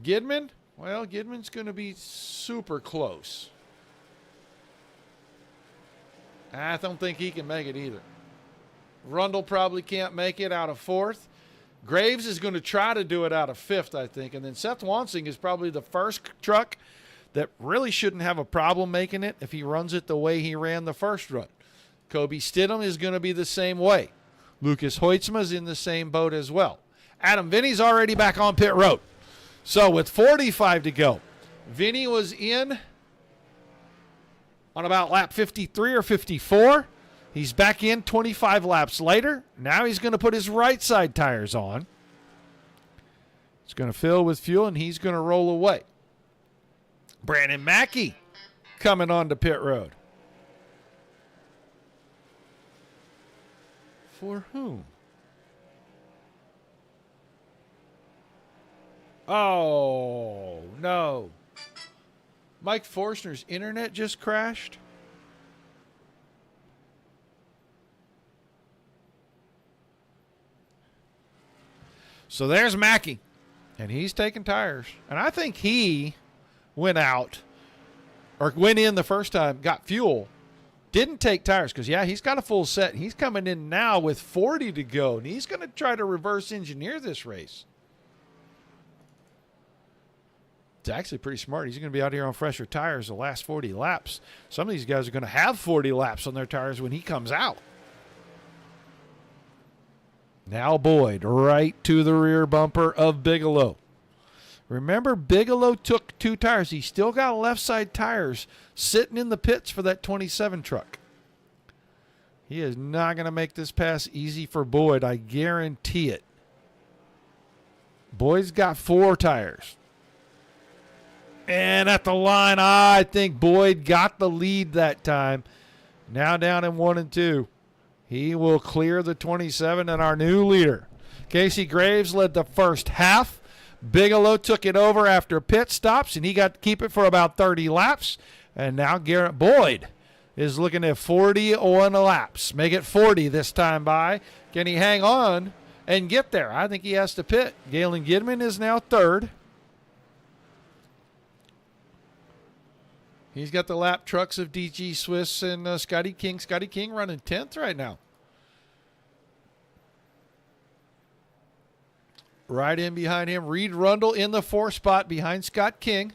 Gidman, well, Gidman's going to be super close. I don't think he can make it either. Rundle probably can't make it out of 4th. Graves is going to try to do it out of 5th, I think. And then Seth Wansing is probably the first truck that really shouldn't have a problem making it if he runs it the way he ran the first run. Kobe Stidham is going to be the same way. Lucas Hoytsma is in the same boat as well. Adam Vinny's already back on pit road. So with 45 to go, Vinny was in on about lap 53 or 54. He's back in 25 laps later. Now he's going to put his right side tires on. It's going to fill with fuel, and he's going to roll away. Brandon Mackey coming onto pit road. For whom? Oh, no. Mike Forstner's internet just crashed. So there's Mackey, and he's taking tires. And I think he went out or went in the first time, got fuel, didn't take tires because, yeah, he's got a full set. He's coming in now with 40 to go, and he's going to try to reverse engineer this race. It's actually pretty smart. He's going to be out here on fresher tires the last 40 laps. Some of these guys are going to have 40 laps on their tires when he comes out. Now Boyd right to the rear bumper of Bigelow. Remember, Bigelow took 2 tires. He still got left side tires sitting in the pits for that 27 truck. He is not going to make this pass easy for Boyd. I guarantee it. Boyd's got 4 tires. And at the line, I think Boyd got the lead that time. Now down in 1 and 2. He will clear the 27 and our new leader. Casey Graves led the first half. Bigelow took it over after pit stops, and he got to keep it for about 30 laps. And now Garrett Boyd is looking at 41 laps. Make it 40 this time by. Can he hang on and get there? I think he has to pit. Galen Gidman is now 3rd. He's got the lap trucks of DG Swiss and Scotty King. Scotty King running 10th right now. Right in behind him, Reed Rundle in the 4th spot behind Scott King.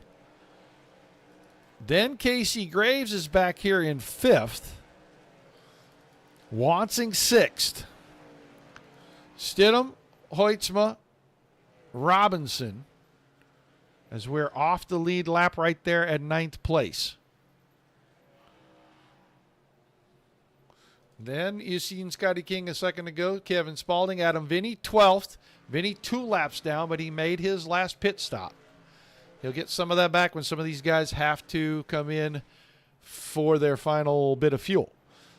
Then Casey Graves is back here in 5th. Wansing 6th. Stidham, Hoytsma, Robinson, as we're off the lead lap right there at 9th place. Then you seen Scotty King a second ago. Kevin Spaulding, Adam Vinny, 12th. Vinny 2 laps down, but he made his last pit stop. He'll get some of that back when some of these guys have to come in for their final bit of fuel.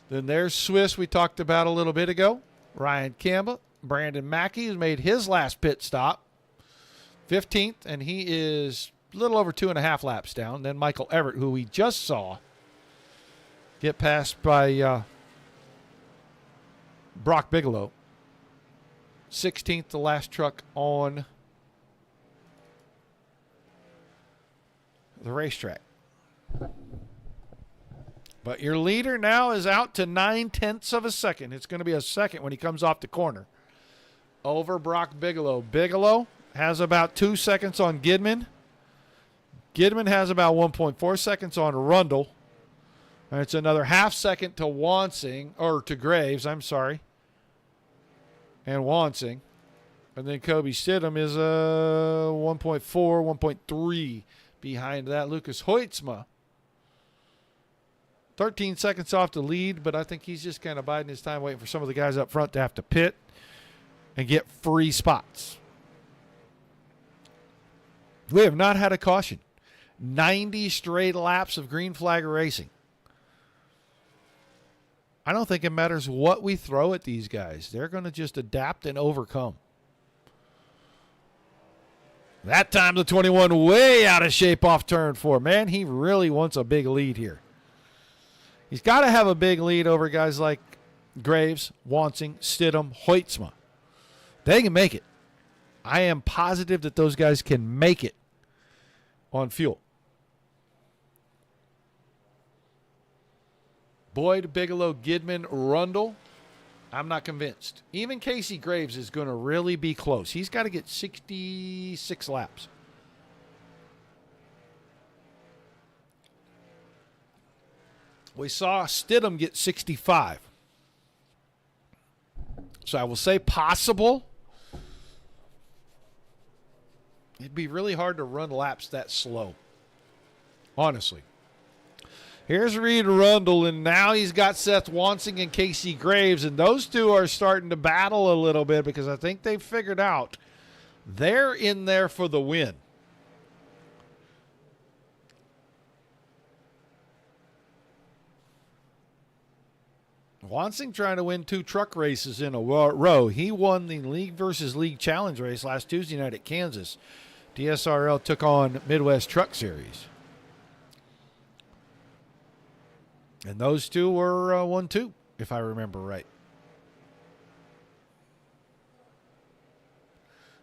Then there's Swiss we talked about a little bit ago. Ryan Campbell, Brandon Mackey has made his last pit stop. 15th, and he is a little over 2.5 laps down. Then Michael Everett, who we just saw get passed by Brock Bigelow. 16th, the last truck on the racetrack. But your leader now is out to 9/10 of a second. It's going to be a second when he comes off the corner. over Brock Bigelow. Bigelow has about 2 seconds on Gidman. Gidman has about 1.4 seconds on Rundle. And it's another half second to Wansing, or to Graves, I'm sorry. And Wansing. And then Kobe Stidham is 1.4, 1.3 behind that. Lucas Hoytsma, 13 seconds off the lead, but I think he's just kind of biding his time, waiting for some of the guys up front to have to pit and get free spots. We have not had a caution. 90 straight laps of green flag racing. I don't think it matters what we throw at these guys. They're going to just adapt and overcome. That time the 21 way out of shape off turn 4. Man, he really wants a big lead here. He's got to have a big lead over guys like Graves, Wansing, Stidham, Hoytsma. They can make it. I am positive that those guys can make it on fuel. Boyd, Bigelow, Gidman, Rundle. I'm not convinced. Even Casey Graves is going to really be close. He's got to get 66 laps. We saw Stidham get 65. So I will say possible. It'd be really hard to run laps that slow. Honestly. Here's Reed Rundle, and now he's got Seth Wansing and Casey Graves, and those two are starting to battle a little bit because I think they've figured out they're in there for the win. Wansing trying to win 2 truck races in a row. He won the League versus League Challenge race last Tuesday night at Kansas. DSRL took on Midwest Truck Series. And those two were 1-2, if I remember right.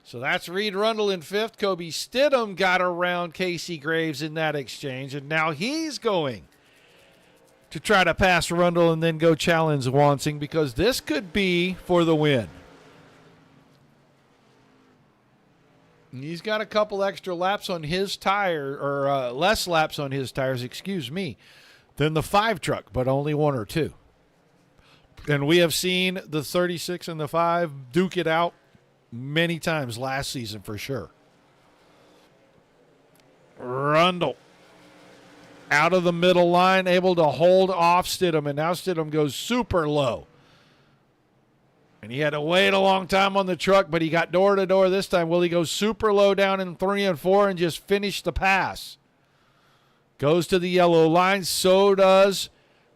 So that's Reed Rundle in 5th. Kobe Stidham got around Casey Graves in that exchange, and now he's going to try to pass Rundle and then go challenge Wansing because this could be for the win. And he's got a couple extra laps on his tire, or less laps on his tires, than the 5 truck, but only 1 or 2. And we have seen the 36 and the 5 duke it out many times last season for sure. Rundle out of the middle line, able to hold off Stidham, and now Stidham goes super low. And he had to wait a long time on the truck, but he got door to door this time. Will he go super low down in 3 and 4 and just finish the pass? Goes to the yellow line. So does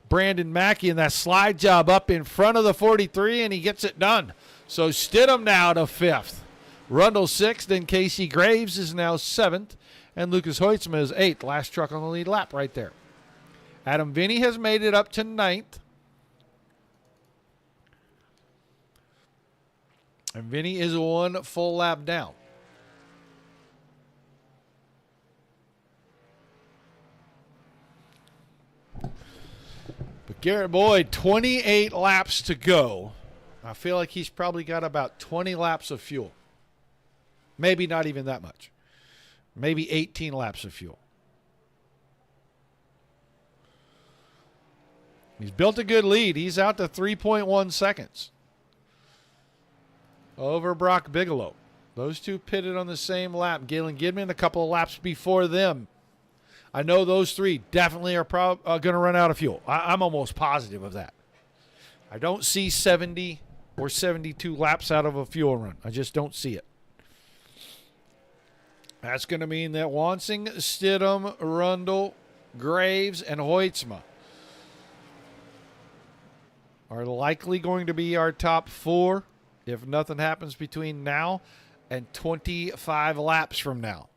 Brandon Mackey in that slide job up in front of the 43, and he gets it done. So Stidham now to 5th. Rundle 6th, then Casey Graves is now 7th, and Lucas Hoytsma is 8th. Last truck on the lead lap right there. Adam Vinny has made it up to 9th. And Vinny is 1 full lap down. But Garrett Boyd, 28 laps to go. I feel like he's probably got about 20 laps of fuel. Maybe not even that much. Maybe 18 laps of fuel. He's built a good lead. He's out to 3.1 seconds. Over Brock Bigelow. Those two pitted on the same lap. Galen Gidman a couple of laps before them. I know those 3 definitely are going to run out of fuel. I'm almost positive of that. I don't see 70 or 72 laps out of a fuel run. I just don't see it. That's going to mean that Wansing, Stidham, Rundle, Graves, and Hoytsma are likely going to be our top 4 if nothing happens between now and 25 laps from now.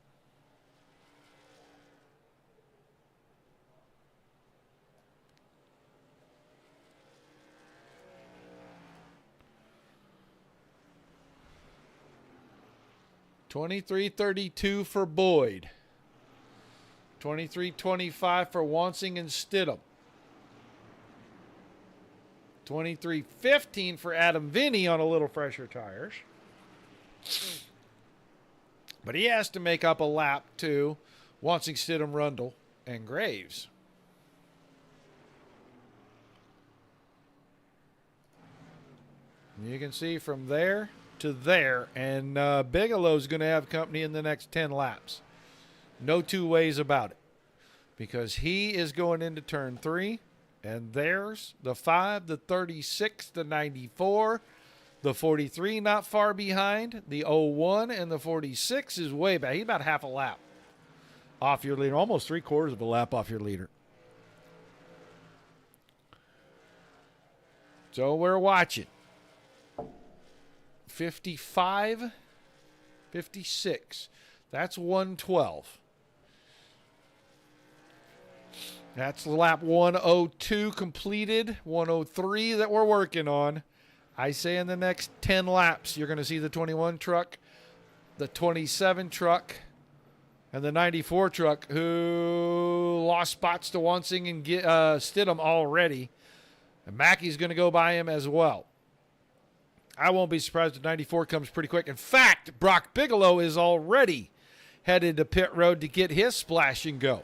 $23.32 for Boyd. $23.25 for Wansing and Stidham. $23.15 for Adam Vinny on a little fresher tires. But he has to make up a lap to Wansing, Stidham, Rundle, and Graves. You can see from there to there, and Bigelow's going to have company in the next 10 laps. No two ways about it, because he is going into turn 3, and there's the 5, the 36, the 94, the 43 not far behind, the 01, and the 46 is way back. He's about half a lap off your leader, almost 3/4 of a lap off your leader. So we're watching. 55, 56. That's 112. That's lap 102 completed, 103 that we're working on. I say in the next 10 laps, you're going to see the 21 truck, the 27 truck, and the 94 truck, who lost spots to Wansing and Stidham already. And Mackey's going to go by him as well. I won't be surprised if 94 comes pretty quick. In fact, Brock Bigelow is already headed to pit road to get his splash and go.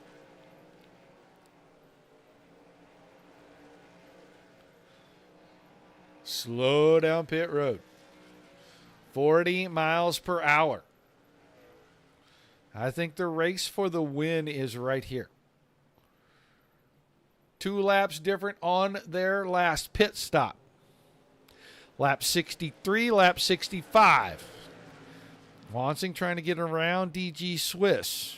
Slow down pit road. 40 miles per hour. I think the race for the win is right here. 2 laps different on their last pit stop. Lap 63, lap 65. Wansing trying to get around DG Swiss.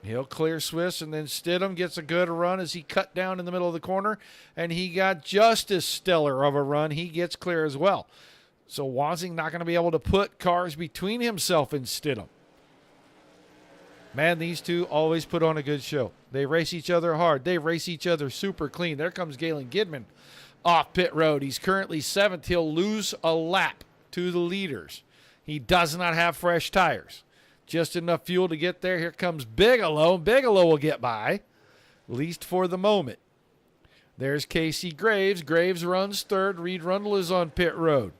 He'll clear Swiss, and then Stidham gets a good run as he cut down in the middle of the corner, and he got just as stellar of a run. He gets clear as well. So Wansing not going to be able to put cars between himself and Stidham. Man, these two always put on a good show. They race each other hard. They race each other super clean. There comes Galen Gidman off pit road. He's currently 7th. He'll lose a lap to the leaders. He does not have fresh tires. Just enough fuel to get there. Here comes Bigelow. Bigelow will get by, at least for the moment. There's Casey Graves. Graves runs 3rd. Reed Rundle is on pit road.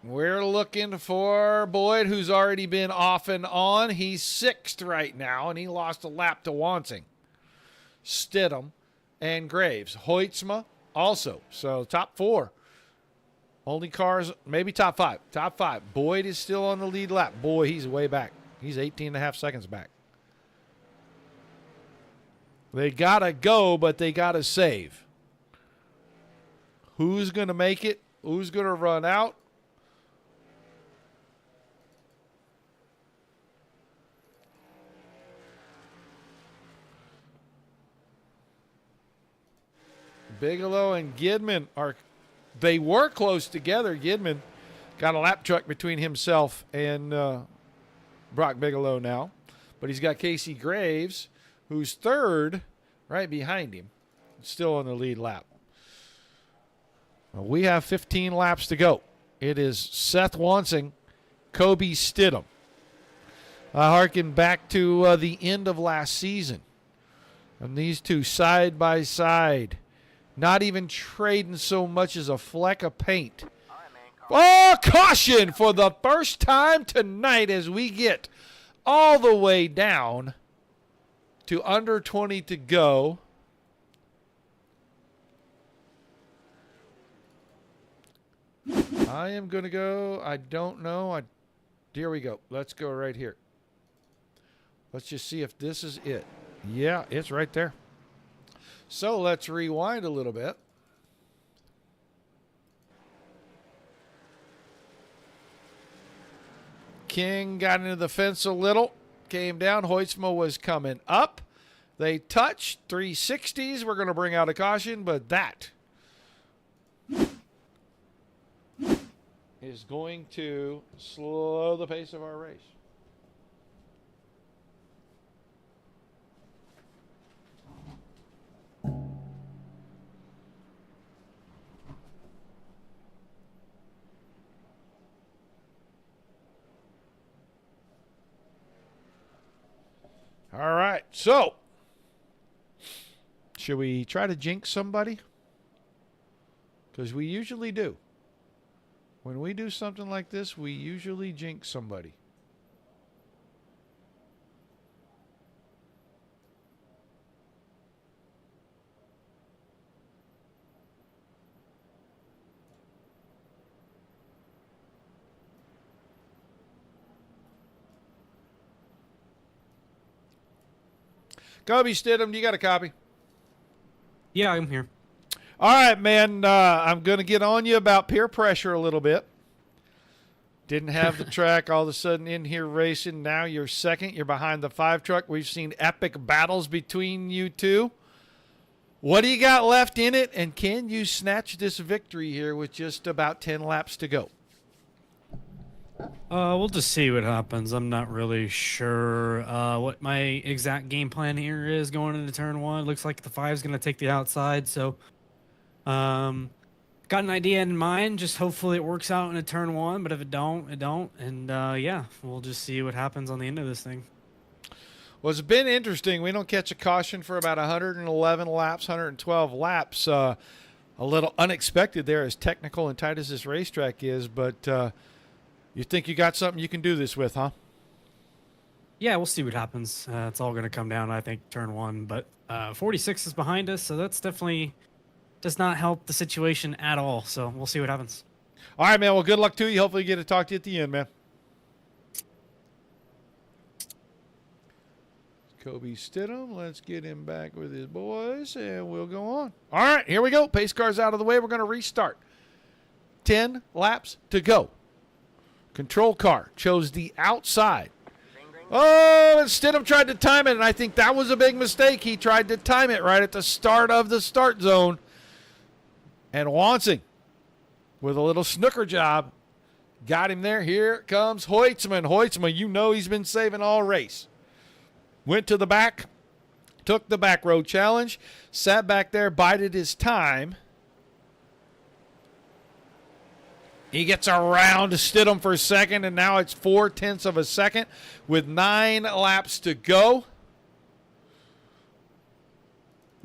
We're looking for Boyd, who's already been off and on. He's 6th right now, and he lost a lap to Wansing, Stidham, and Graves. Hoytsma also. So top 4. Only cars, maybe top 5. Top 5. Boyd is still on the lead lap. Boy, he's way back. He's 18.5 seconds back. They got to go, but they got to save. Who's going to make it? Who's going to run out? Bigelow and Gidman they were close together. Gidman got a lap truck between himself and Brock Bigelow now. But he's got Casey Graves, who's 3rd, right behind him, still on the lead lap. Well, we have 15 laps to go. It is Seth Wansing, Kobe Stidham. I harken back to the end of last season. And these two side by side. Not even trading so much as a fleck of paint. Oh, caution for the first time tonight as we get all the way down to under 20 to go. I am going to go, I don't know. Here we go. Let's go right here. Let's just see if this is it. Yeah, it's right there. So let's rewind a little bit. King got into the fence a little, came down. Hoytsma was coming up. They touched 360s. We're going to bring out a caution, but that is going to slow the pace of our race. All right, so Should we try to jinx somebody? Because we usually do. When we do something like this, we usually jinx somebody. Kobe Stidham, you got a copy? Yeah, I'm here. All right, man. I'm going to get on you about peer pressure a little bit. Didn't have the track all of a sudden in here racing. Now you're second. You're behind the 5 truck. We've seen epic battles between you two. What do you got left in it? And can you snatch this victory here with just about 10 laps to go? We'll just see what happens. I'm not really sure what my exact game plan here is going into turn 1. Looks like the 5 is going to take the outside, so got an idea in mind. Just hopefully it works out in a turn 1, but if it don't, it don't. And yeah, we'll just see what happens on the end of this thing. Well, it's been interesting. We don't catch a caution for about 111 laps, 112 laps. A little unexpected there, as technical and tight as this racetrack is, but you think you got something you can do this with, huh? Yeah, we'll see what happens. It's all going to come down, I think, turn 1. But 46 is behind us, so that's definitely does not help the situation at all. So we'll see what happens. All right, man. Well, good luck to you. Hopefully, get to talk to you at the end, man. Kobe Stidham. Let's get him back with his boys, and we'll go on. All right, here we go. Pace car's out of the way. We're going to restart. 10 laps to go. Control car chose the outside. Oh, and Stidham tried to time it, and I think that was a big mistake. He tried to time it right at the start of the start zone. And Wansing, with a little snooker job, got him there. Here comes Hoitzman. Hoitzman, you know he's been saving all race. Went to the back, took the back road challenge, sat back there, bided his time. He gets around Stidham for a second, and now it's 0.4 of a second with 9 laps to go.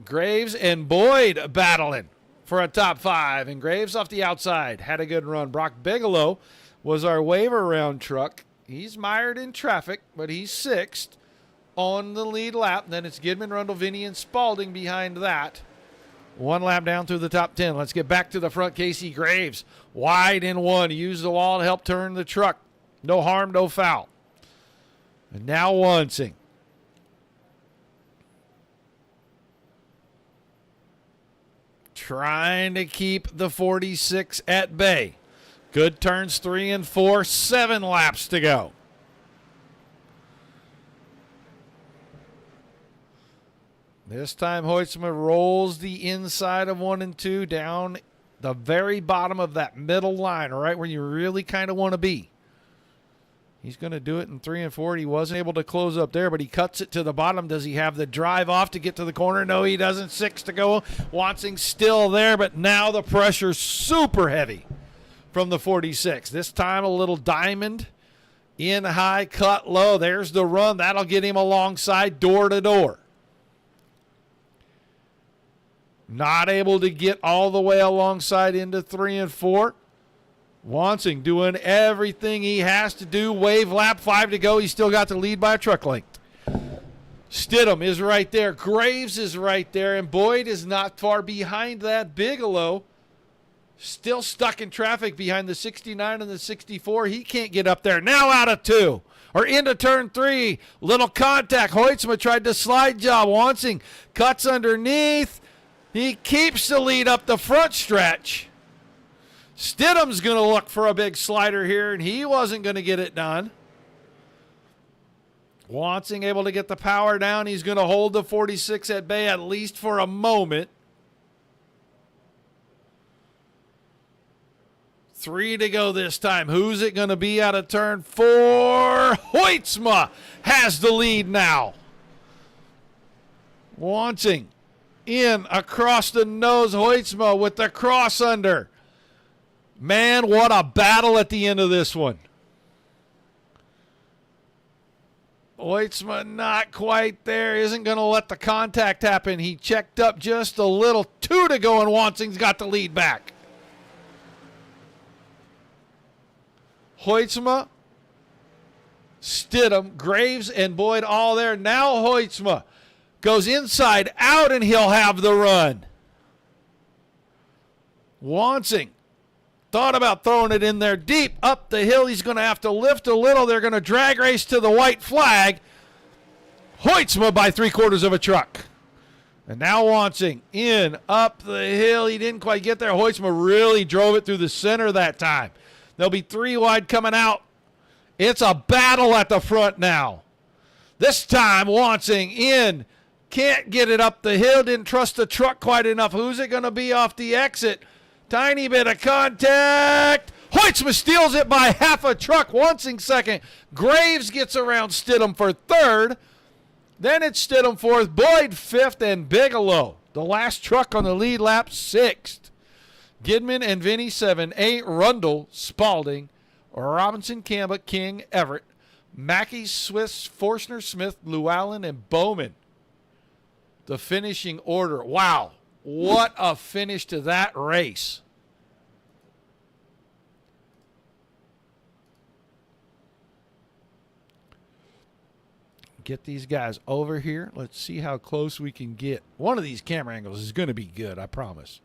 Graves and Boyd battling for a top 5, and Graves off the outside had a good run. Brock Bigelow was our waiver round truck. He's mired in traffic, but he's 6th on the lead lap. Then it's Gidman, Rundle, Vinny, and Spalding behind that. 1 lap down through the top 10. Let's get back to the front. Casey Graves wide in 1. He used the wall to help turn the truck. No harm, no foul. And now Wansing. Trying to keep the 46 at bay. Good turns 3 and 4. 7 laps to go. This time, Hoitzman rolls the inside of 1 and 2 down the very bottom of that middle line, right where you really kind of want to be. He's going to do it in 3 and 4. He wasn't able to close up there, but he cuts it to the bottom. Does he have the drive off to get to the corner? No, he doesn't. 6 to go. Wansing still there, but now the pressure's super heavy from the 46. This time, a little diamond in high, cut low. There's the run. That'll get him alongside, door to door. Not able to get all the way alongside into 3 and 4. Wansing doing everything he has to do. Wave lap, 5 to go. He's still got the lead by a truck length. Stidham is right there. Graves is right there. And Boyd is not far behind that. Bigelow still stuck in traffic behind the 69 and the 64. He can't get up there. Now out of 2. Or into turn 3. Little contact. Hoitzman tried to slide job. Wansing cuts underneath. He keeps the lead up the front stretch. Stidham's going to look for a big slider here, and he wasn't going to get it done. Wansing able to get the power down. He's going to hold the 46 at bay at least for a moment. 3 to go this time. Who's it going to be out of turn 4? Hoitzma has the lead now. Wansing in across the nose. Hoitzma with the cross under. Man, what a battle at the end of this one. Hoytsma not quite there. Isn't going to let the contact happen. He checked up just a little. 2 to go, and Wansing's got the lead back. Hoytsma, Stidham, Graves, and Boyd all there. Now Hoytsma goes inside out, and he'll have the run. Wansing thought about throwing it in there deep up the hill. He's going to have to lift a little. They're going to drag race to the white flag. Hoytsma by 3/4 of a truck. And now Wansing in up the hill. He didn't quite get there. Hoytsma really drove it through the center that time. There'll be 3 wide coming out. It's a battle at the front now. This time Wansing in. Can't get it up the hill. Didn't trust the truck quite enough. Who's it going to be off the exit? Tiny bit of contact. Hoytsma steals it by half a truck. Wansing second. Graves gets around Stidham for third. Then it's Stidham fourth. Boyd fifth. And Bigelow, the last truck on the lead lap, sixth. Gidman and Vinny 7, 8. Rundle, Spalding, Robinson, Campbell, King, Everett, Mackey, Swiss, Forstner, Smith, Llewellyn, and Bowman. The finishing order. Wow. What a finish to that race. Get these guys over here. Let's see how close we can get. One of these camera angles is going to be good, I promise.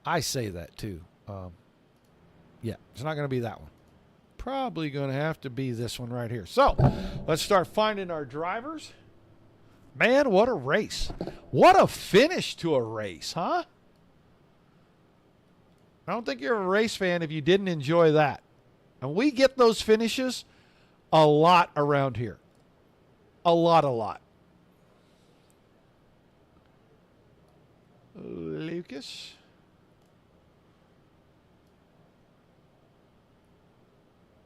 I say that too. Yeah, it's not going to be that one. Probably going to have to be this one right here. So let's start finding our drivers. Man, what a race. What a finish to a race, huh? I don't think you're a race fan if you didn't enjoy that. And we get those finishes a lot around here. A lot. Lucas.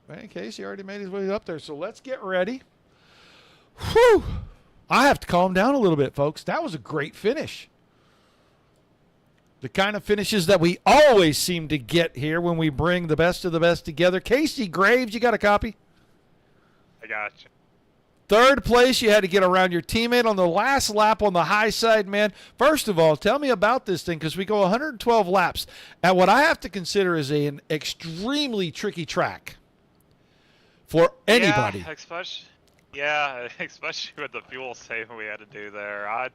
Man, Casey already made his way up there, so let's get ready. Whew. I have to calm down a little bit, folks. That was a great finish. The kind of finishes that we always seem to get here when we bring the best of the best together. Casey Graves, you got a copy? I got you. Third place, you had to get around your teammate on the last lap on the high side, man. First of all, tell me about this thing, because we go 112 laps at what I have to consider is an extremely tricky track for anybody. Yeah, especially with the fuel saving we had to do there. I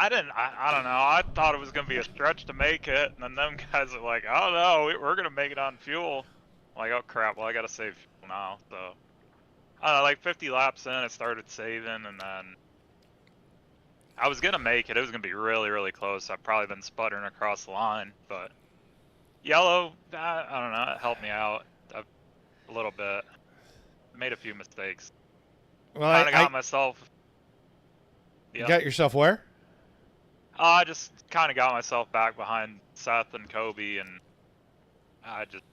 don't know. I thought it was going to be a stretch to make it, and then them guys are like, oh no, we're going to make it on fuel. I'm like, oh crap, well I got to save fuel now. So, I don't know, like 50 laps in, it started saving, and then I was going to make it. It was going to be really, really close. I've probably been sputtering across the line, but yellow, I don't know, it helped me out a little bit. Made a few mistakes. Well, kind of got myself. You got yourself where? I just kind of got myself back behind Seth and Kobe, and I just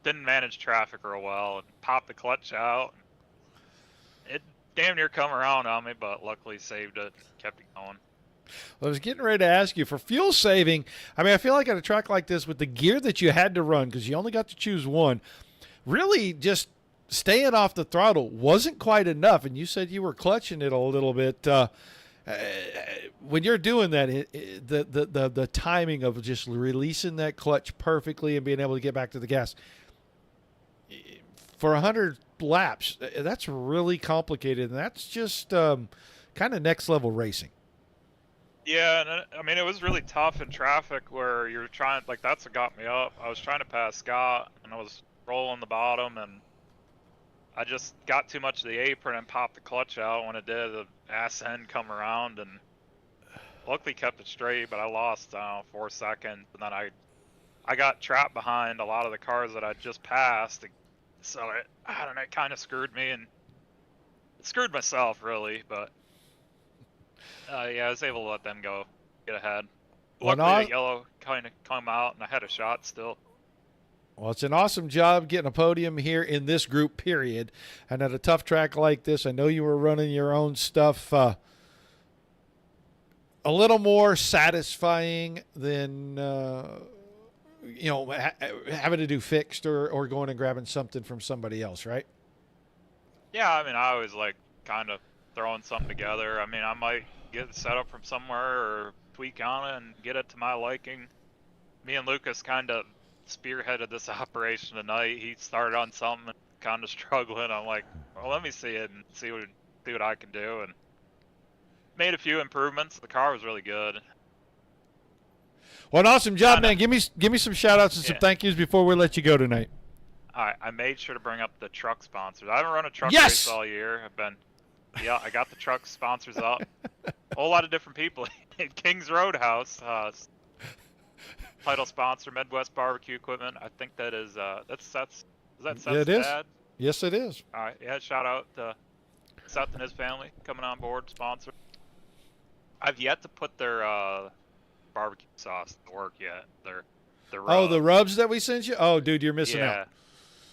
didn't manage traffic real well and popped the clutch out. It damn near come around on me, but luckily saved it, kept it going. Well, I was getting ready to ask you for fuel saving. I mean, I feel like at a track like this with the gear that you had to run, because you only got to choose one, really just staying off the throttle wasn't quite enough, and you said you were clutching it a little bit. When you're doing that, the timing of just releasing that clutch perfectly and being able to get back to the gas for 100 laps, that's really complicated, and that's just kind of next level racing. Yeah, and I mean, it was really tough in traffic where you're trying, like, that's what got me up. I was trying to pass Scott, and I was rolling the bottom, and I just got too much of the apron and popped the clutch out. When it did, the ass end come around, and luckily kept it straight, but I lost 4 seconds, and then I got trapped behind a lot of the cars that I just passed, so I don't know, it kind of screwed me, and it screwed myself really, but yeah, I was able to let them get ahead. Luckily, the yellow kind of come out, and I had a shot still. Well, it's an awesome job getting a podium here in this group, period. And at a tough track like this, I know you were running your own stuff. A little more satisfying than, having to do fixed or going and grabbing something from somebody else, right? Yeah, I mean, I always like kind of throwing something together. I mean, I might get it set up from somewhere or tweak on it and get it to my liking. Me and Lucas kind of spearheaded this operation tonight. He started on something and kind of struggling. I'm like, well, let me see it and see what I can do, and made a few improvements. The car was really good. Well, an awesome job, man. Give me some shout-outs and some Yeah. thank yous before we let you go tonight. I made sure to bring up the truck sponsors. I haven't run a truck Yes! race all year. I got the truck sponsors up. A whole lot of different people. King's Roadhouse, title sponsor, Midwest Barbecue Equipment. I think that is Seth's. Is that Seth's It is. dad? Yes, it is. All right. Yeah. Shout out to Seth and his family coming on board, sponsor. I've yet to put their barbecue sauce to work yet. Their Oh, the rubs that we sent you? Oh, dude, you're missing yeah. out.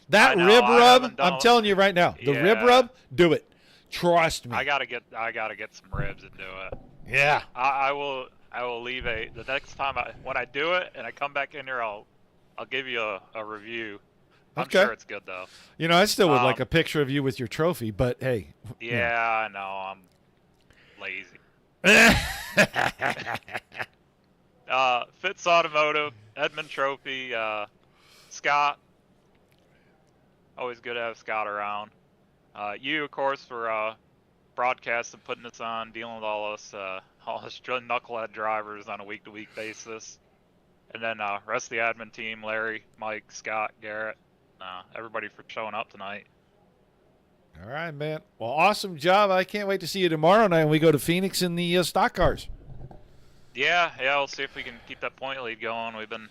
That I know, rib I rub, haven't done I'm telling you right now, the rib Yeah. rub, do it. Trust me. I gotta get some ribs and do it. Yeah. I will leave the next time when I do it and I come back in here, I'll give you a review. I'm Okay. sure it's good though. You know, I still would like a picture of you with your trophy, but hey. Yeah, I know, I'm lazy. Fitz Automotive, Edmund Trophy, Scott. Always good to have Scott around. You, of course, for broadcasting, putting this on, dealing with all us knucklehead drivers on a week-to-week basis. And then rest of the admin team, Larry, Mike, Scott, Garrett, everybody for showing up tonight. All right, man. Well, awesome job. I can't wait to see you tomorrow night when we go to Phoenix in the stock cars. Yeah, we'll see if we can keep that point lead going. We've been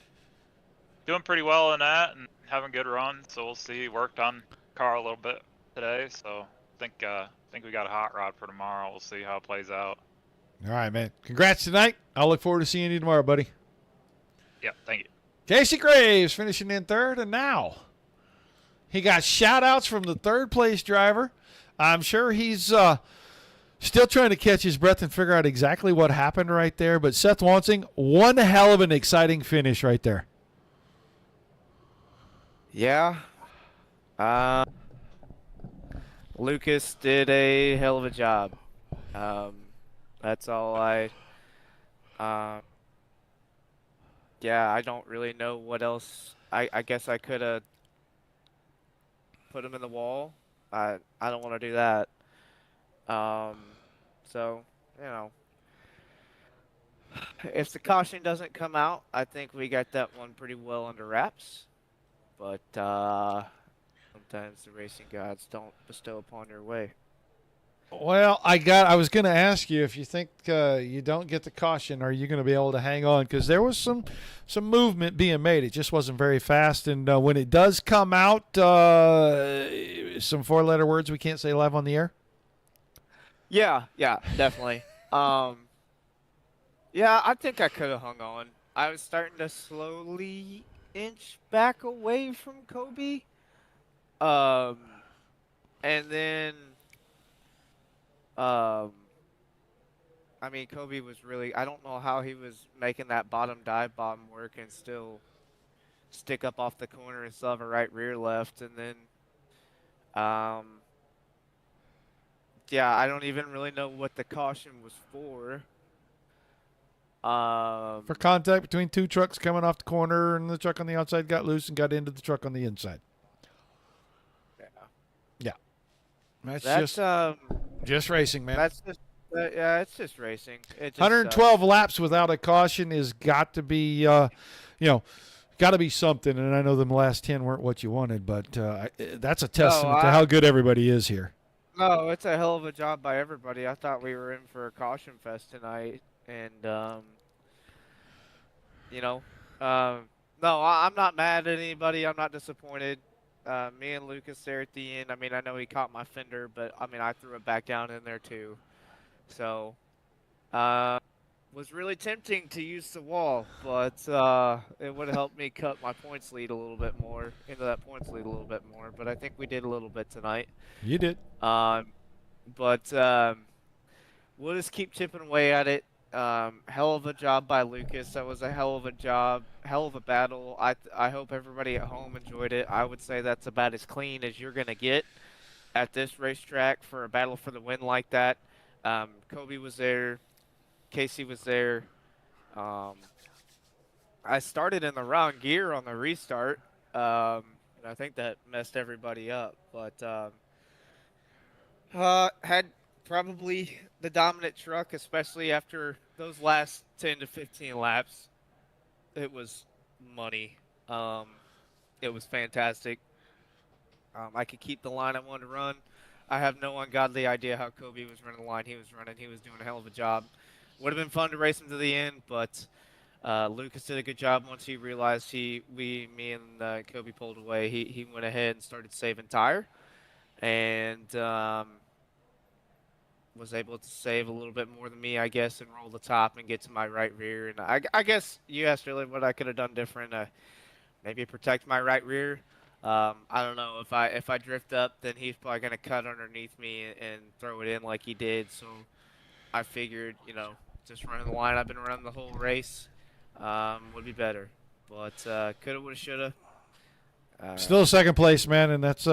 doing pretty well in that and having good runs, so we'll see. Worked on car a little bit today, so think we got a hot rod for tomorrow. We'll see how it plays out. All right, man. Congrats tonight. I'll look forward to seeing you tomorrow, buddy. Yeah, thank you. Casey Graves finishing in third, and now he got shout-outs from the third-place driver. I'm sure he's still trying to catch his breath and figure out exactly what happened right there. But Seth Wansing, one hell of an exciting finish right there. Yeah. Lucas did a hell of a job. That's all yeah, I don't really know what else. I guess I could have put him in the wall. I don't want to do that. So, you know, if the caution doesn't come out, I think we got that one pretty well under wraps. But sometimes the racing gods don't bestow upon your way. Well, I was going to ask you if you think you don't get the caution, are you going to be able to hang on? Because there was some movement being made. It just wasn't very fast. And when it does come out, some four-letter words we can't say live on the air? Yeah, definitely. Yeah, I think I could have hung on. I was starting to slowly inch back away from Kobe. And then I mean, Kobe was really, I don't know how he was making that bottom dive bomb work and still stick up off the corner and still have a right rear left. And then, yeah, I don't even really know what the caution was for. For contact between two trucks coming off the corner, and the truck on the outside got loose and got into the truck on the inside. Yeah. That's just racing, man. That's just, yeah, it's just racing. It just 112 laps without a caution is got to be, got to be something. And I know the last 10 weren't what you wanted, but that's a testament to how good everybody is here. No, it's a hell of a job by everybody. I thought we were in for a caution fest tonight, and no, I'm not mad at anybody. I'm not disappointed. Me and Lucas there at the end. I mean, I know he caught my fender, but I mean, I threw it back down in there too. So, was really tempting to use the wall, but it would have helped me cut my points lead a little bit more, into that points lead a little bit more. But I think we did a little bit tonight. You did. But we'll just keep chipping away at it. Hell of a job by Lucas. That was a hell of a job, hell of a battle. I hope everybody at home enjoyed it. I would say that's about as clean as you're gonna get at this racetrack for a battle for the win like that. Kobe was there, Casey was there. I started in the wrong gear on the restart, and I think that messed everybody up. But had probably the dominant truck, especially after those last 10 to 15 laps. It was money. It was fantastic. I could keep the line I wanted to run. I have no ungodly idea how Kobe was running the line he was running. He was doing a hell of a job. Would have been fun to race him to the end, but Lucas did a good job once he realized me and Kobe pulled away. He went ahead and started saving tire, and was able to save a little bit more than me, I guess, and roll the top and get to my right rear. And I guess you asked earlier what I could have done different. Maybe protect my right rear. I don't know if I drift up, then he's probably gonna cut underneath me and throw it in like he did. So I figured, just running the line I've been running the whole race would be better. But coulda, woulda, shoulda. Still second place, man, and that's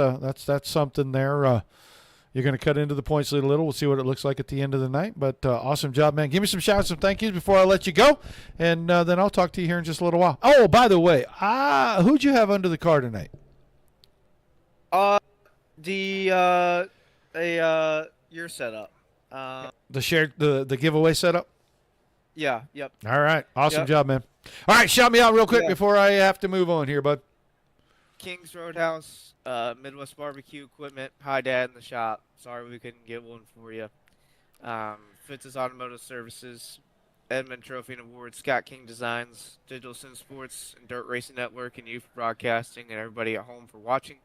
something there. You're going to cut into the points lead a little. We'll see what it looks like at the end of the night. But awesome job, man. Give me some shouts and thank yous before I let you go, and then I'll talk to you here in just a little while. Oh, by the way, who'd you have under the car tonight? Your setup. The giveaway setup? Yeah, yep. All right. Awesome Yep. job, man. All right, shout me out real quick Yeah. before I have to move on here, bud. King's Roadhouse, Midwest Barbecue Equipment, Hi Dad in the shop. Sorry we couldn't get one for you. Fitz's Automotive Services, Edmund Trophy and Awards, Scott King Designs, Digital Sim Sports, and Dirt Racing Network, and Youth Broadcasting, and everybody at home for watching.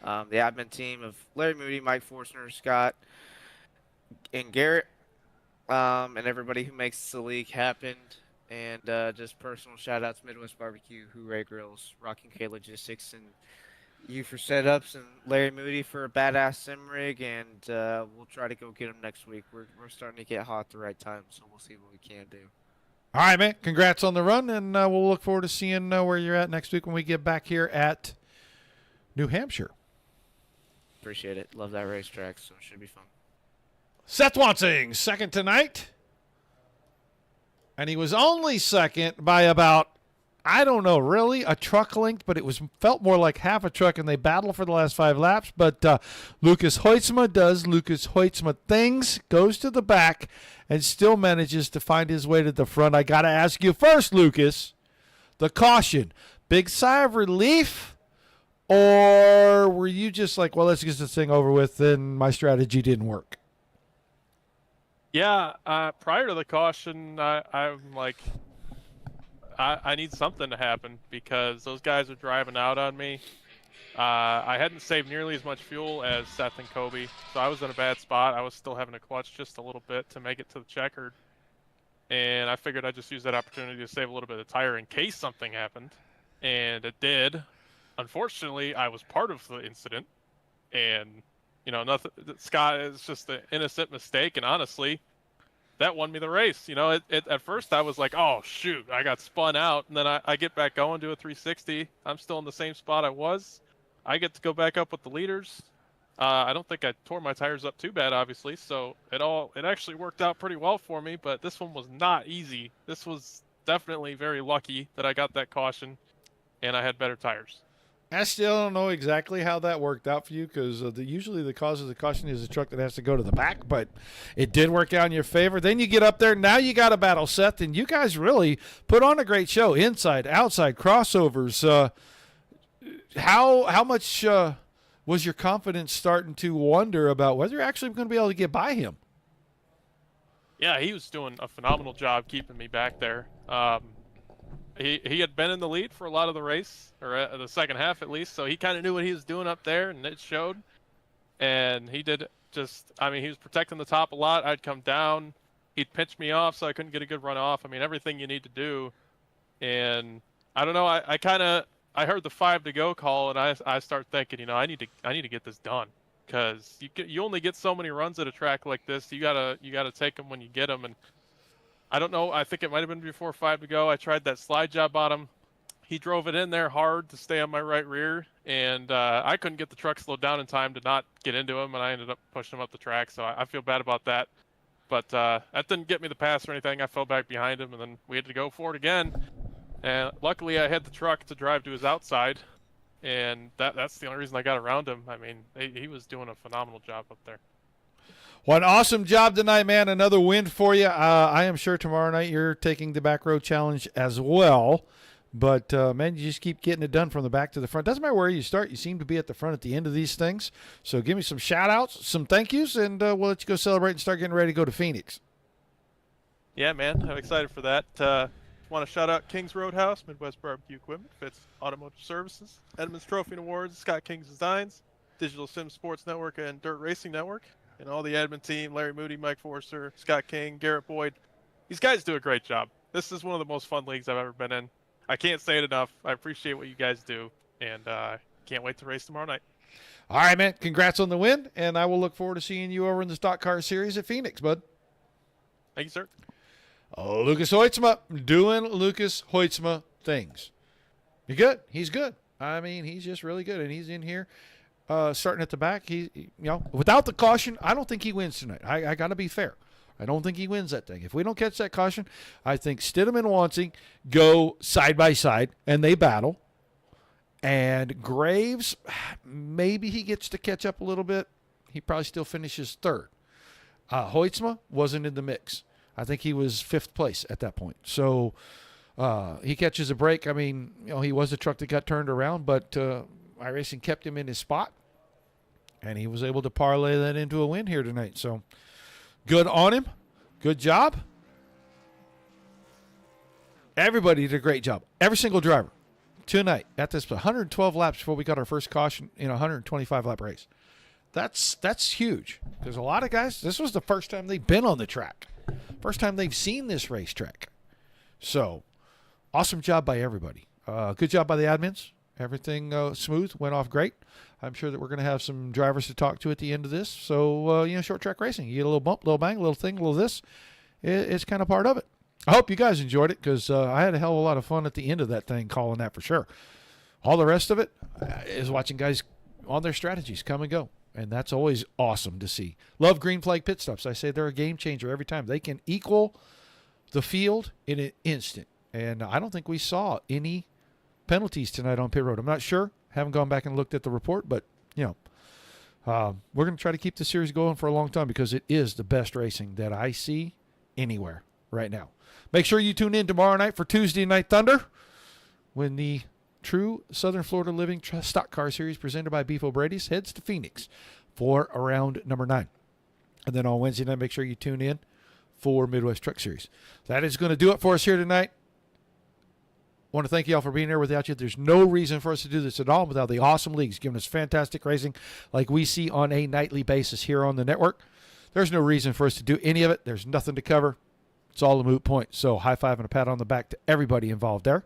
The admin team of Larry Moody, Mike Forstner, Scott, and Garrett, and everybody who makes the league happen. And just personal shout-outs, Midwest Barbecue, Hooray Grills, Rocking K Logistics, and you for setups, and Larry Moody for a badass sim rig, and we'll try to go get them next week. We're starting to get hot at the right time, so we'll see what we can do. All right, man. Congrats on the run, and we'll look forward to seeing where you're at next week when we get back here at New Hampshire. Appreciate it. Love that racetrack, so it should be fun. Seth Wansing, second tonight. And he was only second by about, I don't know, really, a truck length, but it felt more like half a truck, and they battled for the last 5 laps. But Lucas Hoytsma does Lucas Hoytsma things, goes to the back, and still manages to find his way to the front. I got to ask you first, Lucas, the caution, big sigh of relief, or were you just like, well, let's get this thing over with, and my strategy didn't work? Yeah, prior to the caution, I'm like, I need something to happen because those guys are driving out on me. I hadn't saved nearly as much fuel as Seth and Kobe, so I was in a bad spot. I was still having to clutch just a little bit to make it to the checkered. And I figured I'd just use that opportunity to save a little bit of tire in case something happened. And it did. Unfortunately, I was part of the incident. And nothing. Scott, it's just an innocent mistake, and honestly, that won me the race. At first I was like, oh shoot, I got spun out, and then I get back going, do a 360. I'm still in the same spot I was. I get to go back up with the leaders. I don't think I tore my tires up too bad, obviously, so it actually worked out pretty well for me. But this one was not easy. This was definitely very lucky that I got that caution, and I had better tires. I still don't know exactly how that worked out for you because usually the cause of the caution is a truck that has to go to the back, but it did work out in your favor. Then you get up there. Now you got to battle Seth, and you guys really put on a great show. Inside, outside, crossovers. How much was your confidence starting to wonder about whether you're actually going to be able to get by him? Yeah, he was doing a phenomenal job keeping me back there. He had been in the lead for a lot of the race, or the second half at least, so he kind of knew what he was doing up there, and it showed. And he did he was protecting the top a lot. I'd come down, he'd pinch me off so I couldn't get a good run off. Everything you need to do. And I don't know, I heard the 5 to go call, and I start thinking, I need to get this done, because you only get so many runs at a track like this. You gotta take them when you get them. And I don't know, I think it might have been before 5 to go. I tried that slide job on him. he drove it in there hard to stay on my right rear, and I couldn't get the truck slowed down in time to not get into him, and I ended up pushing him up the track. So I feel bad about that. But that didn't get me the pass or anything. I fell back behind him, and then we had to go for it again. And luckily, I had the truck to drive to his outside, and that's the only reason I got around him. I mean, he was doing a phenomenal job up there. Well, an awesome job tonight, man. Another win for you. I am sure tomorrow night you're taking the back row challenge as well. But, man, you just keep getting it done from the back to the front. Doesn't matter where you start. You seem to be at the front at the end of these things. So give me some shout-outs, some thank yous, and we'll let you go celebrate and start getting ready to go to Phoenix. Yeah, man. I'm excited for that. Want to shout out King's Roadhouse, Midwest Barbecue Equipment, Fitz Automotive Services, Edmunds Trophy and Awards, Scott King's Designs, Digital Sim Sports Network, and Dirt Racing Network, and all the admin team, Larry Moody, Mike Forster, Scott King, Garrett Boyd. These guys do a great job. This is one of the most fun leagues I've ever been in. I can't say it enough. I appreciate what you guys do, and can't wait to race tomorrow night. All right, man. Congrats on the win, and I will look forward to seeing you over in the Stock Car Series at Phoenix, bud. Thank you, sir. Lucas Hoytsma doing Lucas Hoytsma things. You're good. He's good. I mean, he's just really good, and he's in here starting at the back. Without the caution, I don't think he wins tonight. I got to be fair. I don't think he wins that thing. If we don't catch that caution, I think Stidham and Wansing go side by side, and they battle. And Graves, maybe he gets to catch up a little bit. He probably still finishes third. Hoytsma wasn't in the mix. I think he was fifth place at that point. So he catches a break. I mean, he was the truck that got turned around, but iRacing kept him in his spot, and he was able to parlay that into a win here tonight. So good on him. Good job. Everybody did a great job. Every single driver tonight at this 112 laps before we got our first caution in a 125-lap race. That's huge because a lot of guys, this was the first time they've been on the track. First time they've seen this racetrack. So, awesome job by everybody. Good job by the admins. Everything smooth, went off great. I'm sure that we're going to have some drivers to talk to at the end of this. So, short track racing. You get a little bump, little bang, little thing, little this. It's kind of part of it. I hope you guys enjoyed it because I had a hell of a lot of fun at the end of that thing calling that for sure. All the rest of it is watching guys on their strategies come and go. And that's always awesome to see. Love green flag pit stops. I say they're a game changer every time. They can equal the field in an instant. And I don't think we saw any penalties tonight on pit road. I'm not sure. Haven't gone back and looked at the report. But, we're going to try to keep the series going for a long time because it is the best racing that I see anywhere right now. Make sure you tune in tomorrow night for Tuesday Night Thunder when the True Southern Florida Living Stock Car Series presented by Beef O'Brady's heads to Phoenix for round number 9. And then on Wednesday night, make sure you tune in for Midwest Truck Series. That is going to do it for us here tonight. Want to thank you all for being here. Without you, there's no reason for us to do this at all without the awesome leagues giving us fantastic racing like we see on a nightly basis here on the network. There's no reason for us to do any of it. There's nothing to cover. It's all a moot point. So high five and a pat on the back to everybody involved there.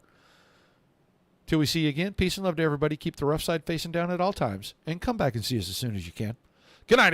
Till we see you again, peace and love to everybody. Keep the rough side facing down at all times. And come back and see us as soon as you can. Good night,